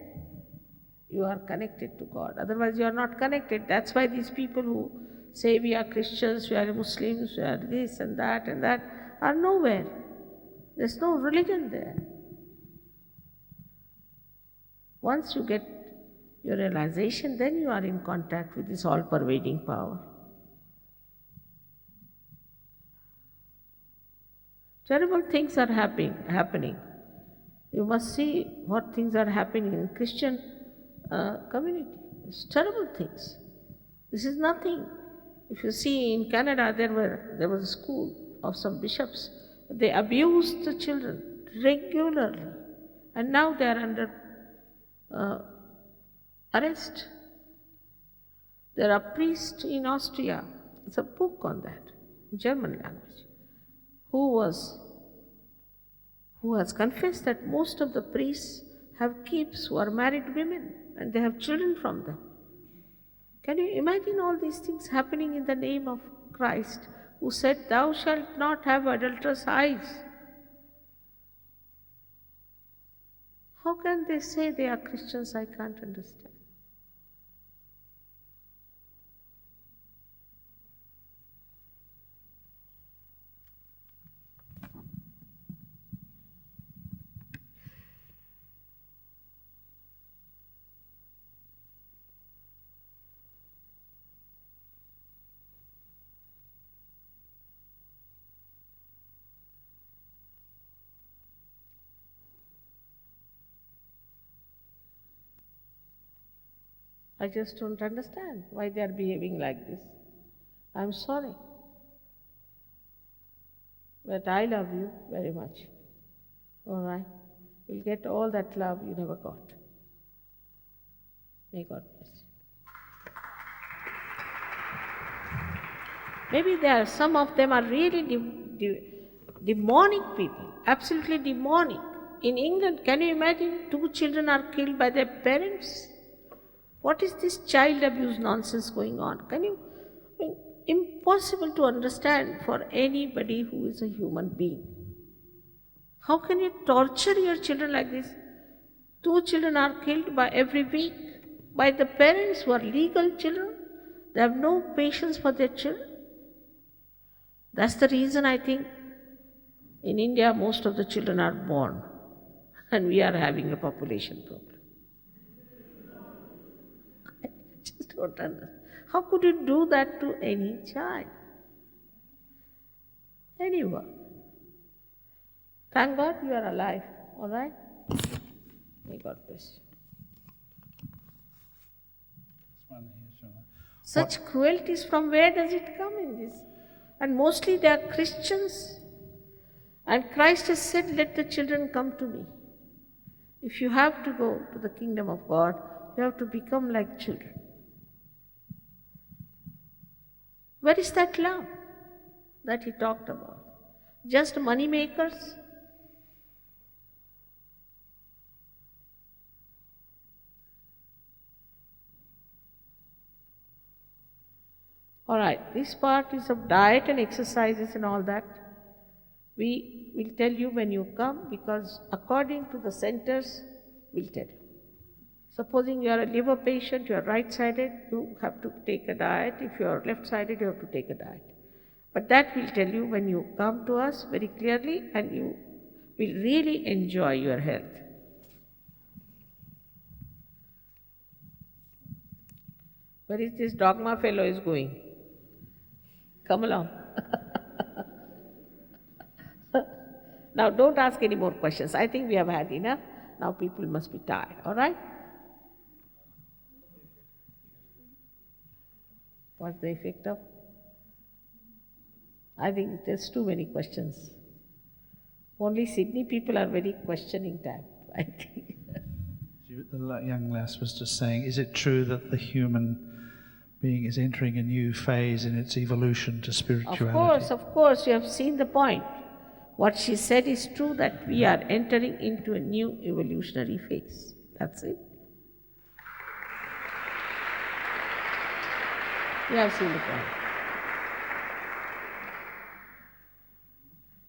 Speaker 3: you are connected to God. Otherwise, you are not connected. That's why these people who say we are Christians, we are Muslims, we are this and that are nowhere. There's no religion there. Once you get your realization, then you are in contact with this all-pervading power. Terrible things are happening. You must see what things are happening in Christian community. It's terrible things. This is nothing. If you see in Canada, there was a school of some bishops. They abused the children regularly, and now they are under arrest. There are priests in Austria. It's a book on that, in German language, who has confessed that most of the priests have keeps who are married women and they have children from them. Can you imagine all these things happening in the name of Christ, who said, "Thou shalt not have adulterous eyes"? How can they say they are Christians? I can't understand. I just don't understand why they are behaving like this. I'm sorry. But I love you very much. All right? You'll get all that love you never got. May God bless you. Maybe some of them are really demonic people, absolutely demonic. In England, can you imagine 2 children are killed by their parents? What is this child abuse nonsense going on? Can you, I mean, impossible to understand for anybody who is a human being. How can you torture your children like this? 2 children are killed by every week by the parents who are legal children. They have no patience for their children. That's the reason I think in India most of the children are born and we are having a population problem. I just don't understand. How could you do that to any child? Anyone? Thank God you are alive, all right? May God bless you. Such cruelties, from where does it come in this? And mostly they are Christians. And Christ has said, let the children come to me. If you have to go to the kingdom of God, you have to become like children. Where is that love that he talked about? Just money makers? All right, this part is of diet and exercises and all that. We will tell you when you come, because according to the centers, we'll tell you. Supposing you are a liver patient, you are right-sided, you have to take a diet. If you are left-sided, you have to take a diet. But that we'll tell you when you come to us very clearly, and you will really enjoy your health. Where is this dogma fellow is going? Come along. Now don't ask any more questions. I think we have had enough. Now people must be tired, all right? What's the effect of? I think there's too many questions. Only Sydney people are very questioning type, I think.
Speaker 4: The young lass was just saying, is it true that the human being is entering a new phase in its evolution to spirituality?
Speaker 3: Of course, you have seen the point. What she said is true, that we are entering into a new evolutionary phase. That's it. You have seen the point.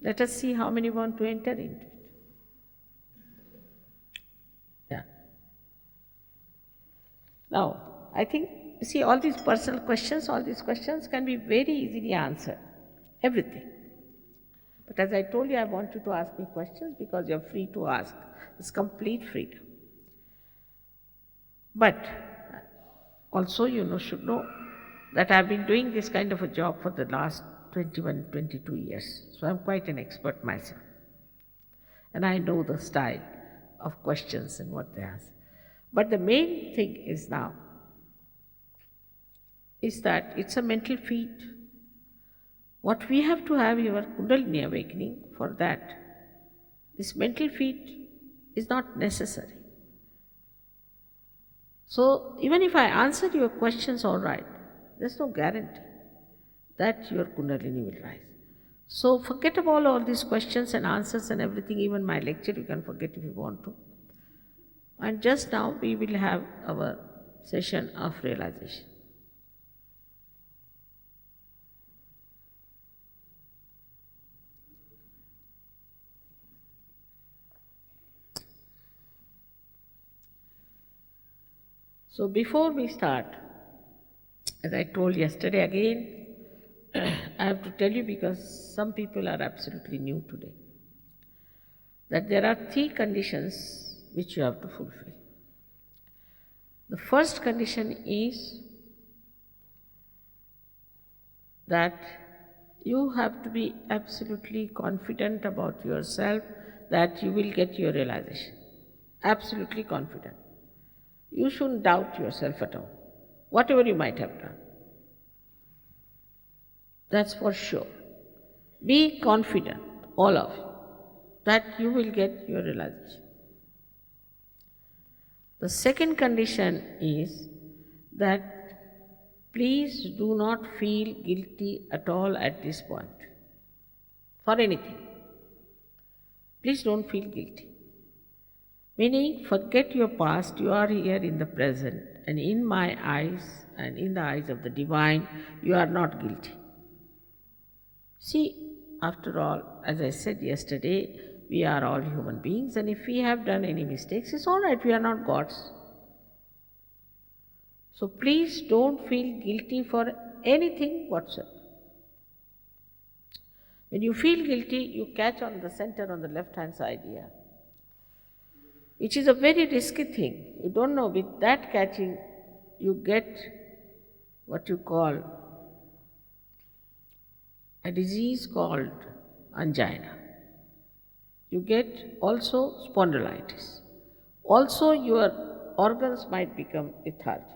Speaker 3: Let us see how many want to enter into it. Yeah. Now, I think, see, all these personal questions, all these questions can be very easily answered. Everything. But as I told you, I want you to ask me questions because you're free to ask. It's complete freedom. But also, you should know that I've been doing this kind of a job for the last 21, 22 years. So I'm quite an expert myself. And I know the style of questions and what they ask. But the main thing is now, is that it's a mental feat. What we have to have your Kundalini awakening, for that, this mental feat is not necessary. So even if I answer your questions all right, there's no guarantee that your Kundalini will rise. So forget about all these questions and answers and everything, even my lecture you can forget if you want to. And just now we will have our session of realization. So before we start, as I told yesterday again, I have to tell you because some people are absolutely new today, that there are 3 conditions which you have to fulfill. The first condition is that you have to be absolutely confident about yourself that you will get your realization. Absolutely confident. You shouldn't doubt yourself at all, whatever you might have done. That's for sure. Be confident, all of you, that you will get your realization. The second condition is that please do not feel guilty at all at this point for anything. Please don't feel guilty. Meaning, forget your past, you are here in the present and in my eyes and in the eyes of the divine, you are not guilty. See, after all, as I said yesterday, we are all human beings, and if we have done any mistakes, it's all right, we are not gods. So please don't feel guilty for anything whatsoever. When you feel guilty, you catch on the center on the left-hand side here, which is a very risky thing. You don't know, with that catching, you get what you call a disease called angina. You get also spondylitis. Also, your organs might become lethargic.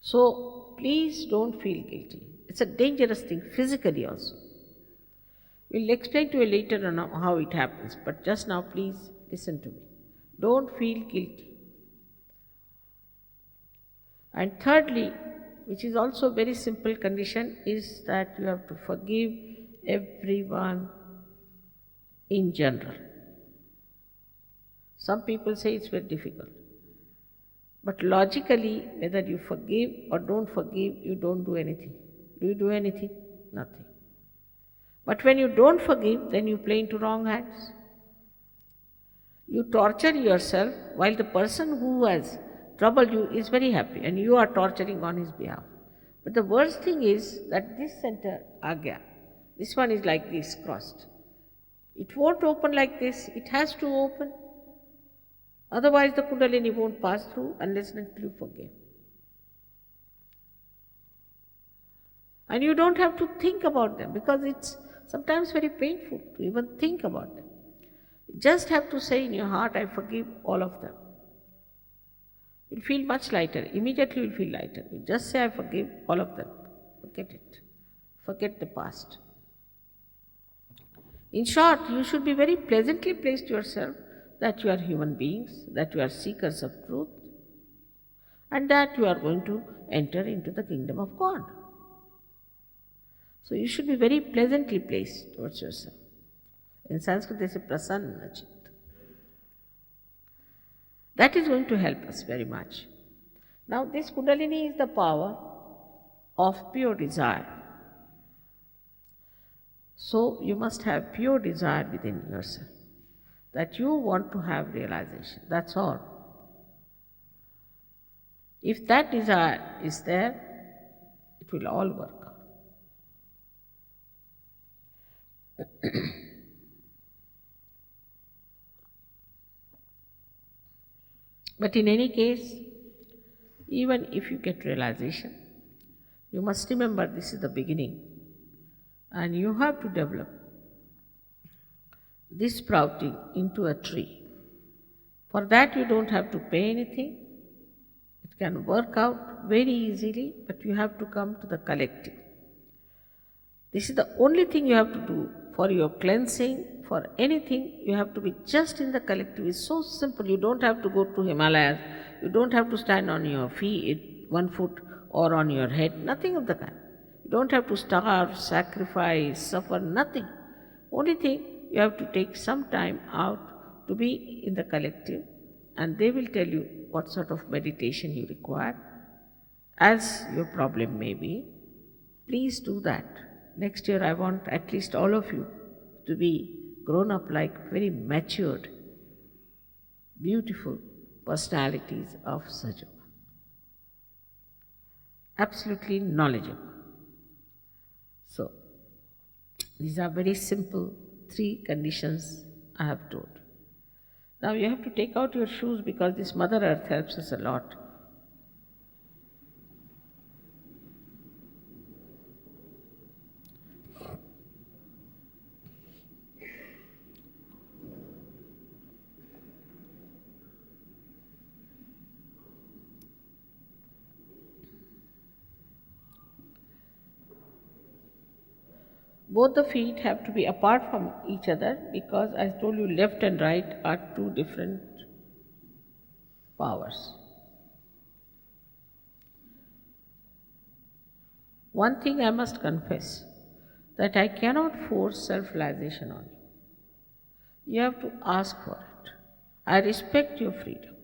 Speaker 3: So, please don't feel guilty. It's a dangerous thing physically also. We'll explain to you later on how it happens, but just now please listen to me. Don't feel guilty. And thirdly, which is also a very simple condition, is that you have to forgive everyone in general. Some people say it's very difficult. But logically, whether you forgive or don't forgive, you don't do anything. Do you do anything? Nothing. But when you don't forgive, then you play into wrong hands. You torture yourself while the person who has troubled you is very happy and you are torturing on his behalf. But the worst thing is that this center, Agya, this one is like this, crossed. It won't open like this, it has to open. Otherwise the Kundalini won't pass through unless and until you forgive. And you don't have to think about them because it's sometimes very painful to even think about them. You just have to say in your heart, I forgive all of them. You'll feel much lighter. Immediately you'll feel lighter. You just say, I forgive all of them. Forget it. Forget the past. In short, you should be very pleasantly placed yourself that you are human beings, that you are seekers of truth, and that you are going to enter into the kingdom of God. So you should be very pleasantly placed towards yourself. In Sanskrit they say prasanna chit. That is going to help us very much. Now this Kundalini is the power of pure desire. So you must have pure desire within yourself, that you want to have realization. That's all. If that desire is there, it will all work out. But in any case, even if you get realization, you must remember this is the beginning and you have to develop this sprouting into a tree. For that you don't have to pay anything. It can work out very easily, but you have to come to the collective. This is the only thing you have to do for your cleansing, for anything. You have to be just in the collective. It's so simple. You don't have to go to Himalayas. You don't have to stand on your feet, 1 foot, or on your head. Nothing of the kind. You don't have to starve, sacrifice, suffer, nothing. Only thing, you have to take some time out to be in the collective, and they will tell you what sort of meditation you require, as your problem may be. Please do that. Next year I want at least all of you to be grown up like very matured, beautiful personalities of Sahaja. Absolutely knowledgeable. So, these are very simple 3 conditions I have told. Now you have to take out your shoes because this Mother Earth helps us a lot. Both the feet have to be apart from each other because, as I told you, left and right are 2 different powers. One thing I must confess, that I cannot force self-realization on you. You have to ask for it. I respect your freedom.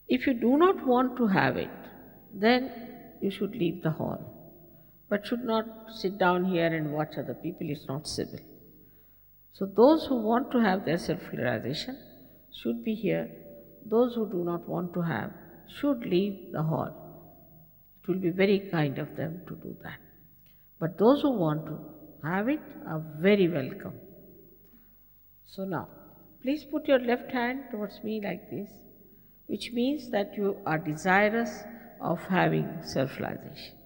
Speaker 3: If you do not want to have it, then you should leave the hall, but should not sit down here and watch other people. It's not civil. So those who want to have their self-realization should be here. Those who do not want to have should leave the hall. It will be very kind of them to do that. But those who want to have it are very welcome. So now, please put your left hand towards me like this, which means that you are desirous of having self-realization.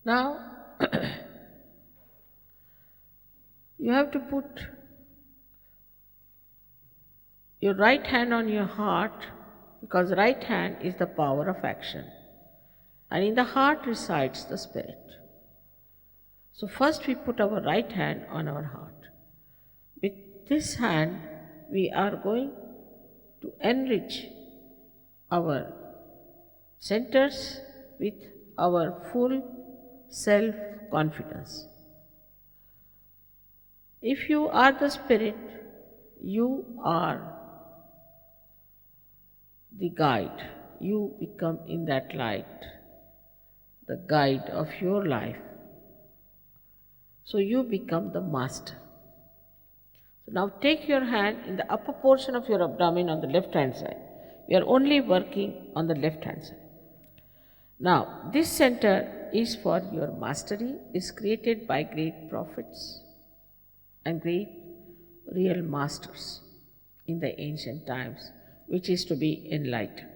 Speaker 3: Now, you have to put your right hand on your heart, because right hand is the power of action, and in the heart resides the spirit. So first we put our right hand on our heart. With this hand, we are going to enrich our centers with our full self-confidence. If you are the spirit, you are the guide. You become in that light the guide of your life. So you become the master. So now take your hand in the upper portion of your abdomen on the left hand side. We are only working on the left hand side. Now, this center is for your mastery, is created by great prophets and great real masters in the ancient times, which is to be enlightened.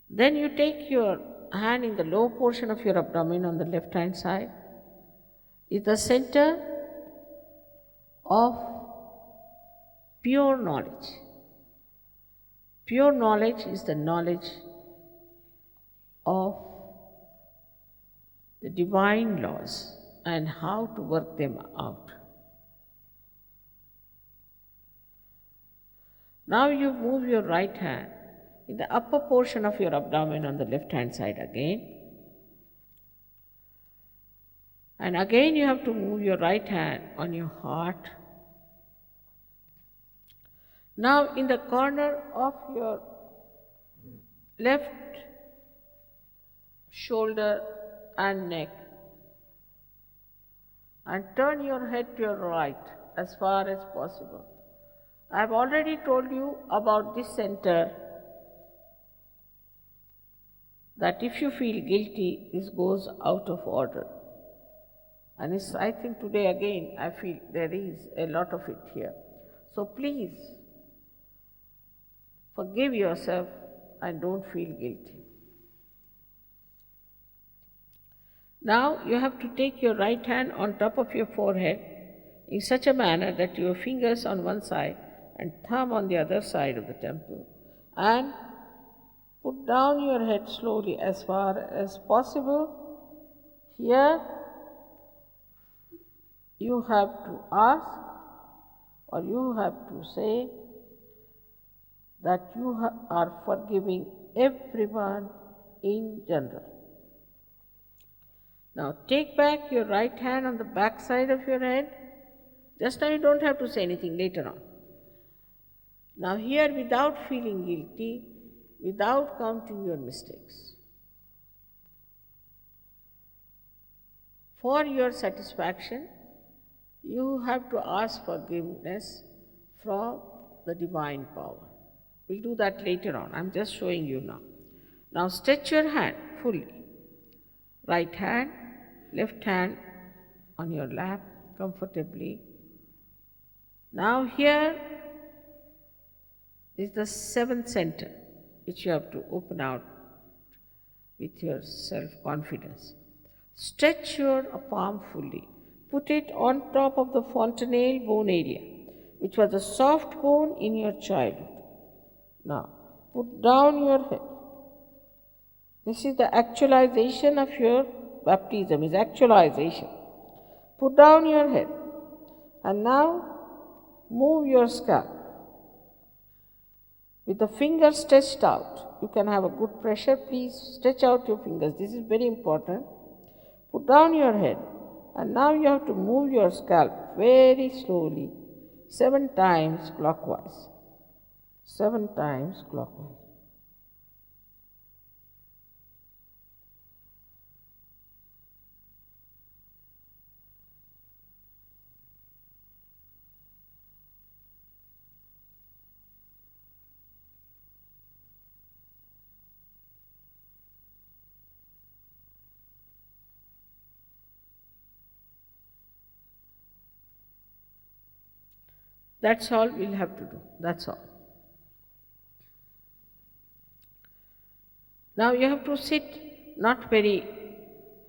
Speaker 3: Then you take your hand in the lower portion of your abdomen on the left hand side, is the center of pure knowledge. Pure knowledge is the knowledge of the divine laws and how to work them out. Now you move your right hand in the upper portion of your abdomen on the left hand side again. And again you have to move your right hand on your heart. Now in the corner of your left shoulder and neck, and turn your head to your right as far as possible. I have already told you about this center, that if you feel guilty, this goes out of order. And I think today again I feel there is a lot of it here. So please forgive yourself and don't feel guilty. Now you have to take your right hand on top of your forehead in such a manner that your fingers on one side and thumb on the other side of the temple, and put down your head slowly as far as possible. Here you have to ask, or you have to say that you are forgiving everyone in general. Now take back your right hand on the back side of your head. Just now you don't have to say anything, later on. Now here, without feeling guilty, without counting your mistakes, for your satisfaction, you have to ask forgiveness from the divine power. We'll do that later on. I'm just showing you now. Now stretch your hand fully. Right hand, left hand on your lap comfortably. Now here is the seventh center, which you have to open out with your self-confidence. Stretch your palm fully. Put it on top of the fontanelle bone area, which was a soft bone in your childhood. Now, put down your head. This is the actualization of your baptism, is actualization. Put down your head. And now, move your scalp with the fingers stretched out. you can have a good pressure. Please stretch out your fingers. This is very important. Put down your head. And now you have to move your scalp very slowly, 7 times clockwise. 7 times clockwise. That's all we'll have to do. That's all. Now you have to sit not very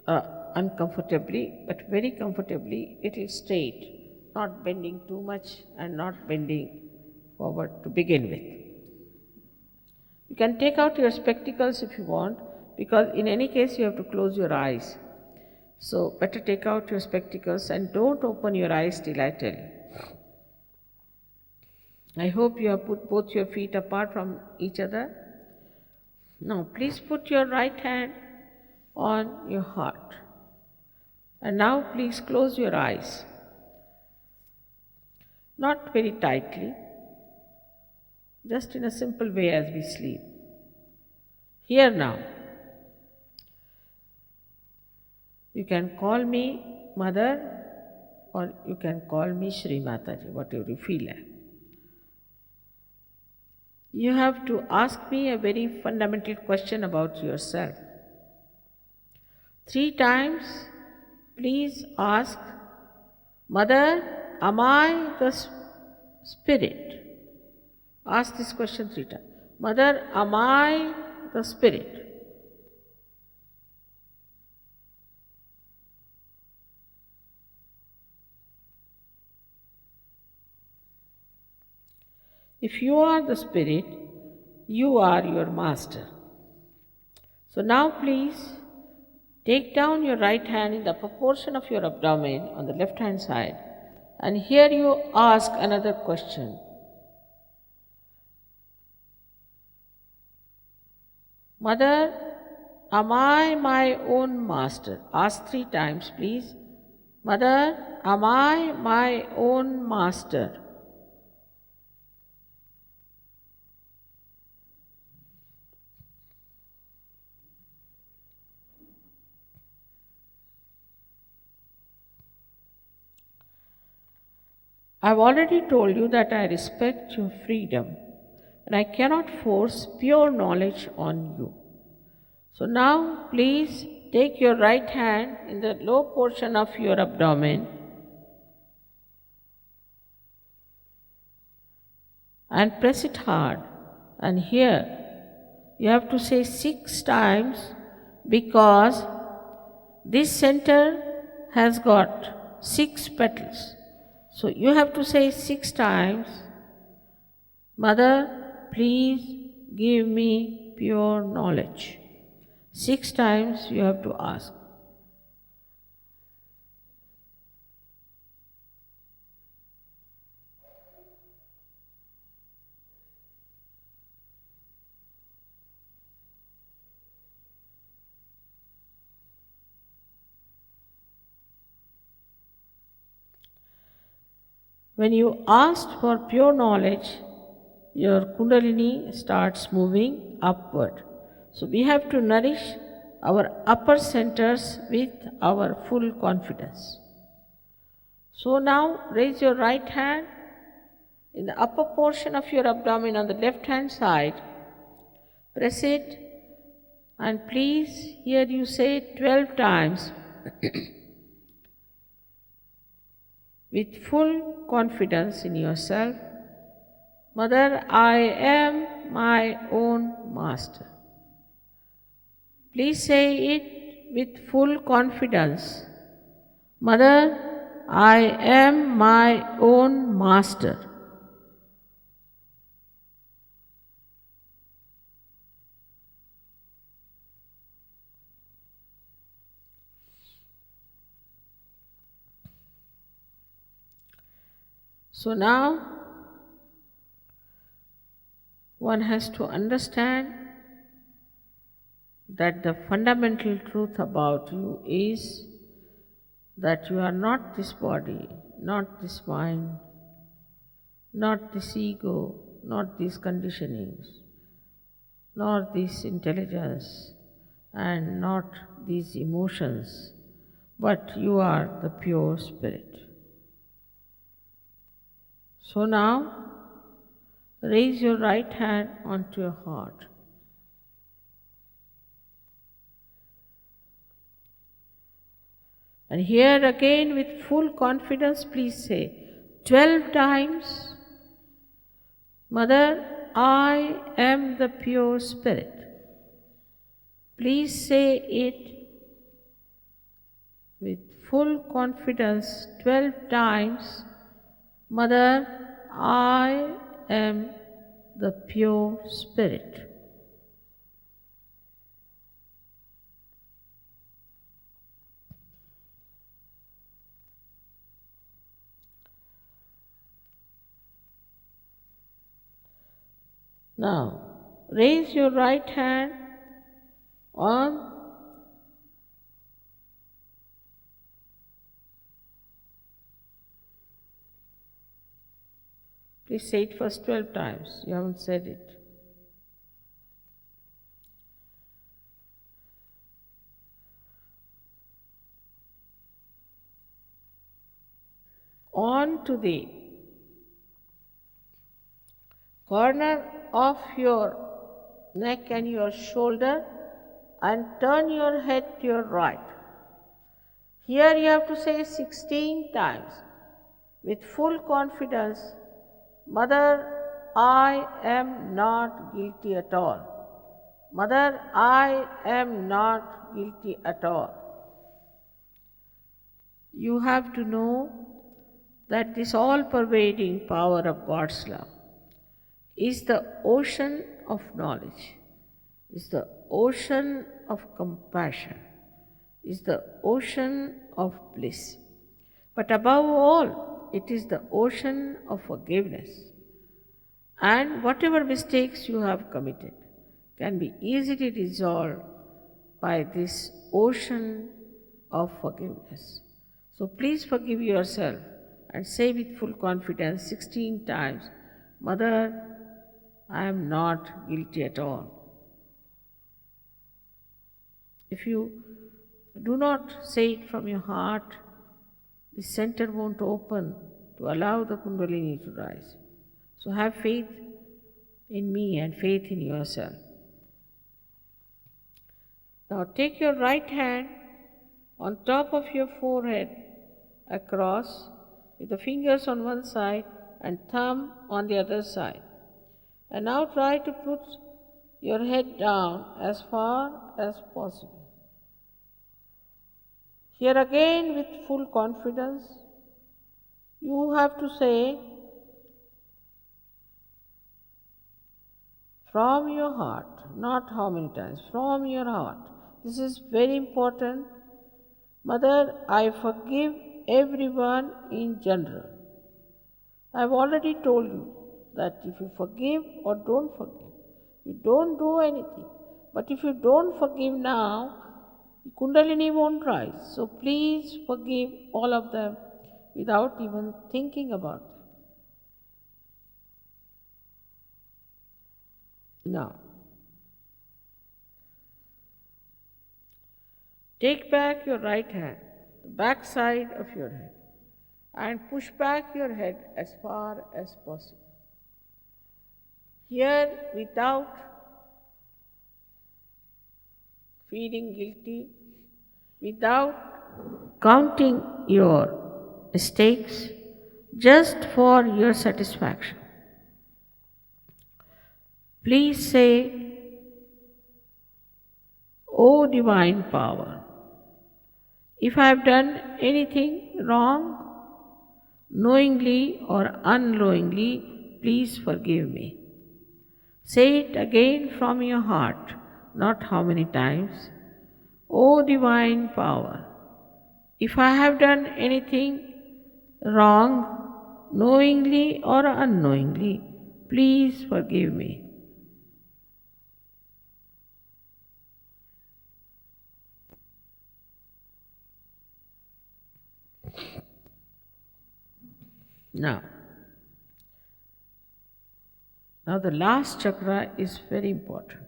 Speaker 3: uncomfortably, but very comfortably, little straight, not bending too much and not bending forward to begin with. You can take out your spectacles if you want, because in any case you have to close your eyes. So better take out your spectacles and don't open your eyes till I tell you. I hope you have put both your feet apart from each other. Now please put your right hand on your heart. And now please close your eyes. Not very tightly, just in a simple way as we sleep. Here now. You can call me Mother or you can call me Shri Mataji, whatever you feel like. You have to ask me a very fundamental question about yourself. 3 times, please ask, Mother, am I the spirit? Ask this question 3 times. Mother, am I the spirit? If you are the spirit, you are your master. So now please take down your right hand in the upper portion of your abdomen on the left hand side, and here you ask another question. Mother, am I my own master? Ask 3 times please. Mother, am I my own master? I've already told you that I respect your freedom and I cannot force pure knowledge on you. So now please take your right hand in the low portion of your abdomen and press it hard. And here you have to say 6 times because this center has got 6 petals. So you have to say 6 times, Mother, please give me pure knowledge. 6 times you have to ask. When you ask for pure knowledge, your Kundalini starts moving upward. So we have to nourish our upper centers with our full confidence. So now raise your right hand in the upper portion of your abdomen on the left hand side. Press it and please here you say 12 times with full confidence in yourself, Mother, I am my own master. Please say it with full confidence. Mother, I am my own master. So now one has to understand that the fundamental truth about you is that you are not this body, not this mind, not this ego, not these conditionings, nor this intelligence, and not these emotions, but you are the pure spirit. So now, raise your right hand onto your heart. And here again, with full confidence, please say 12 times, Mother, I am the pure spirit. Please say it with full confidence 12 times, Mother, I am the pure spirit. Now, raise your right hand on please say it first 12 times. You haven't said it. On to the corner of your neck and your shoulder and turn your head to your right. Here you have to say 16 times with full confidence, Mother, I am not guilty at all. Mother, I am not guilty at all. You have to know that this all-pervading power of God's love is the ocean of knowledge, is the ocean of compassion, is the ocean of bliss. But above all, it is the ocean of forgiveness. And whatever mistakes you have committed can be easily resolved by this ocean of forgiveness. So please forgive yourself and say with full confidence 16 times, Mother, I am not guilty at all. If you do not say it from your heart, the center won't open to allow the Kundalini to rise. So have faith in me and faith in yourself. Now take your right hand on top of your forehead across with the fingers on one side and thumb on the other side. And now try to put your head down as far as possible. Here again with full confidence, you have to say from your heart, not how many times, from your heart. This is very important. Mother, I forgive everyone in general. I have already told you that if you forgive or don't forgive, you don't do anything. But if you don't forgive now, Kundalini won't rise. So please forgive all of them without even thinking about them. Now, take back your right hand, the back side of your head, and push back your head as far as possible. Here, without feeling guilty, without counting your mistakes, just for your satisfaction. Please say, O Divine Power, if I have done anything wrong, knowingly or unknowingly, please forgive me. Say it again from your heart, not how many times. O Divine Power, if I have done anything wrong, knowingly or unknowingly, please forgive me. Now the last chakra is very important.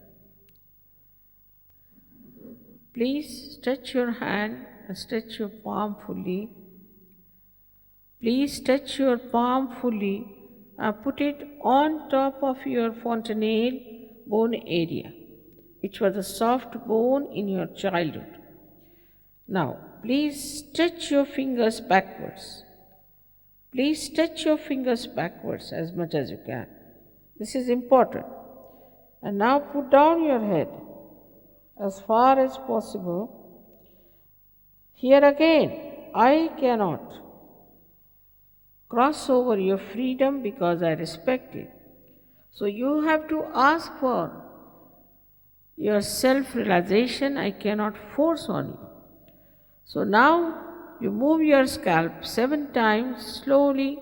Speaker 3: Please stretch your hand and stretch your palm fully. Please stretch your palm fully and put it on top of your fontanelle bone area, which was a soft bone in your childhood. Now, please stretch your fingers backwards. Please stretch your fingers backwards as much as you can. This is important. And now put down your head as far as possible. Here again, I cannot cross over your freedom because I respect it. So you have to ask for your self-realization. I cannot force on you. So now you move your scalp 7 times slowly,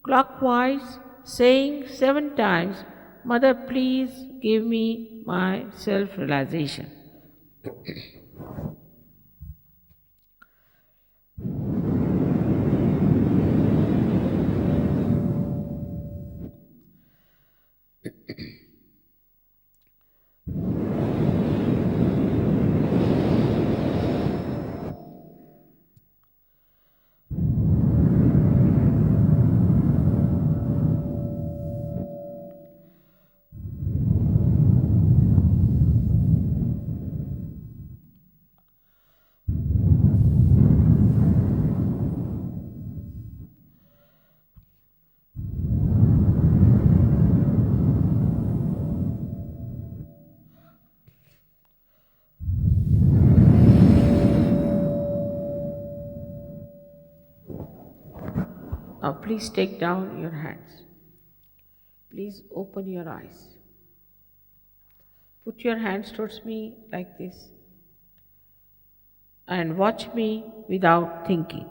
Speaker 3: clockwise, saying 7 times, Mother, please give me my self-realization. Now please take down your hands. Please open your eyes. Put your hands towards me like this and watch me without thinking.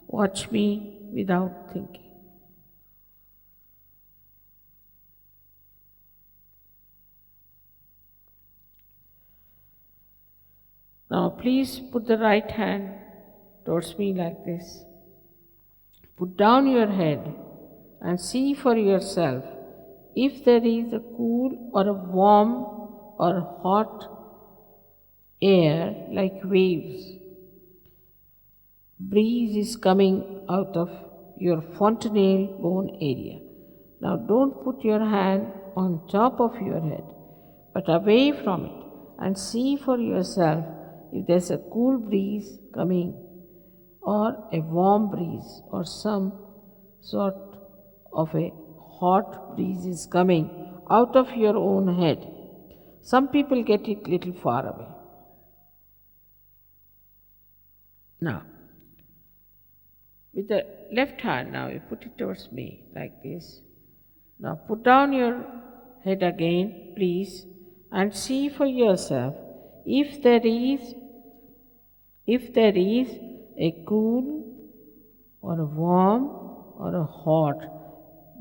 Speaker 3: Watch me without thinking. Now please put the right hand towards me like this. Put down your head and see for yourself if there is a cool or a warm or hot air like waves. Breeze is coming out of your fontanelle bone area. Now don't put your hand on top of your head, but away from it, and see for yourself if there's a cool breeze coming or a warm breeze or some sort of a hot breeze is coming out of your own head. Some people get it little far away. Now, with the left hand, now you put it towards me like this. Now put down your head again, please, and see for yourself if there is a cool or a warm or a hot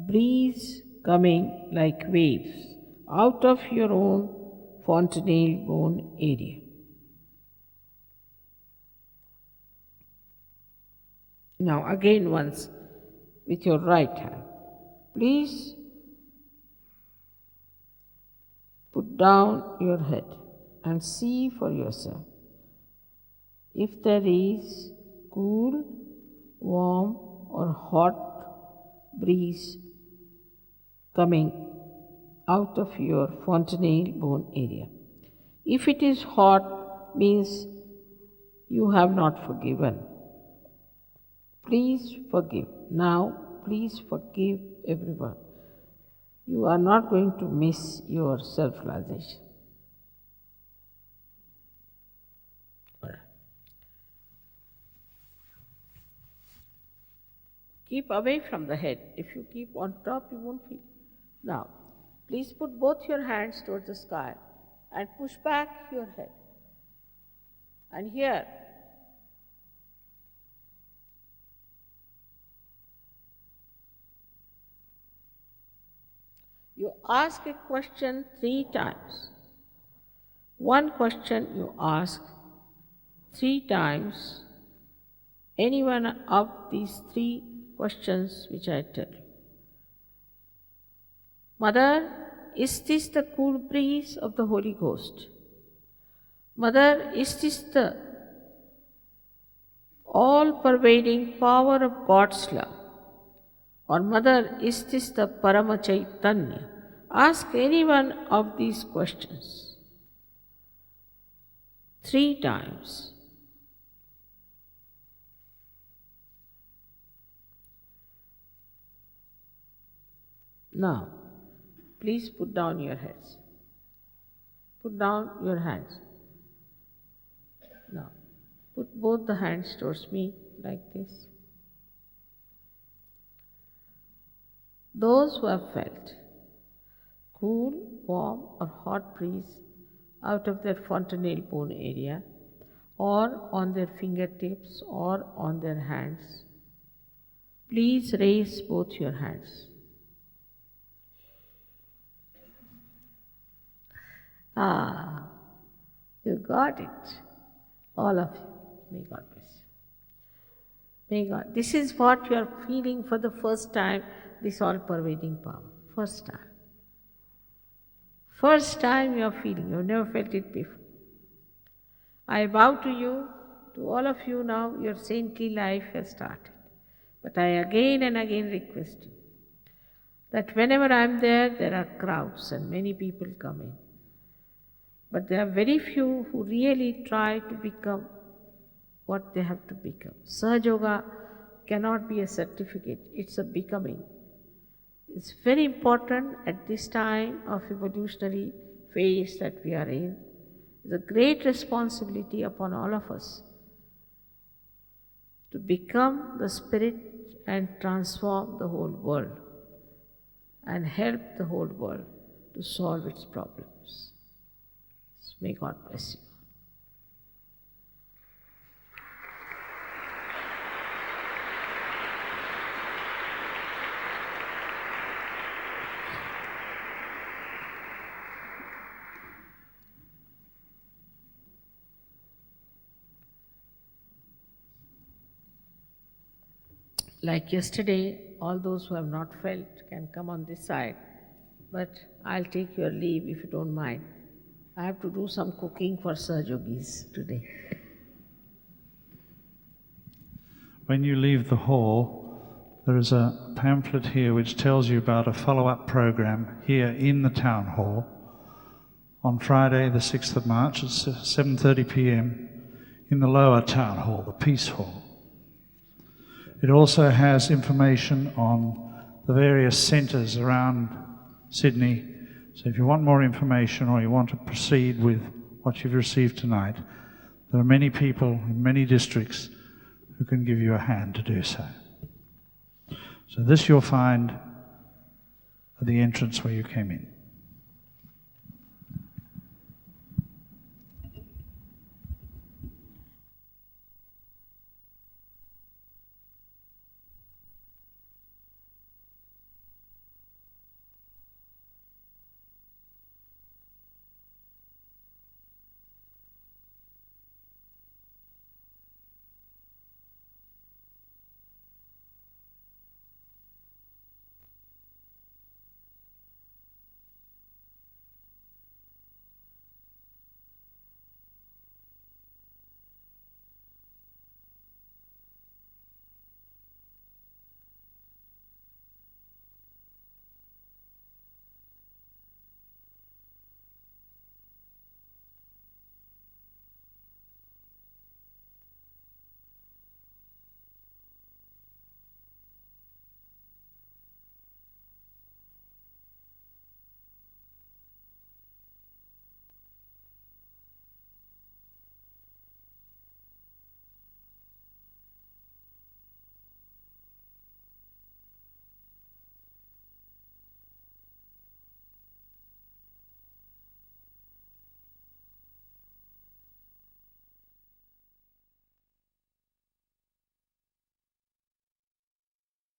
Speaker 3: breeze coming like waves out of your own fontanelle bone area. Now again once with your right hand. Please put down your head and see for yourself if there is cool, warm or hot breeze coming out of your fontanelle bone area. If it is hot, means you have not forgiven. Please forgive. Now, please forgive everyone. You are not going to miss your self-realization. Keep away from the head. If you keep on top, you won't feel. Now, please put both your hands towards the sky and push back your head. And here, you ask a question 3 times. One question you ask 3 times any one of these three questions which I tell you. Mother, is this the cool breeze of the Holy Ghost? Mother, is this the all-pervading power of God's love? Or Mother, is this the Parama Chaitanya? Ask any one of these questions 3 times. Now, please put down your heads. Put down your hands. Now, put both the hands towards me like this. Those who have felt cool, warm or hot breeze out of their fontanelle bone area or on their fingertips or on their hands, please raise both your hands. Ah, you got it. All of you. May God bless you. May God. This is what you are feeling for the first time, this all-pervading power. First time. First time you are feeling. You have never felt it before. I bow to you, to all of you now, your saintly life has started. But I again and again request you that whenever I am there, there are crowds and many people come in. But there are very few who really try to become what they have to become. Sahaja Yoga cannot be a certificate, it's a becoming. It's very important at this time of evolutionary phase that we are in. It's a great responsibility upon all of us to become the spirit and transform the whole world and help the whole world to solve its problems. May God bless you. Like yesterday, all those who have not felt can come on this side, but I'll take your leave if you don't mind. I have to do some cooking for Sahaja Yogis today.
Speaker 4: When you leave the hall, there is a pamphlet here which tells you about a follow-up program here in the town hall on Friday the 6th of March at 7:30 p.m. in the lower town hall, the Peace Hall. It also has information on the various centres around Sydney. So if you want more information or you want to proceed with what you've received tonight, there are many people in many districts who can give you a hand to do so. So this you'll find at the entrance where you came in.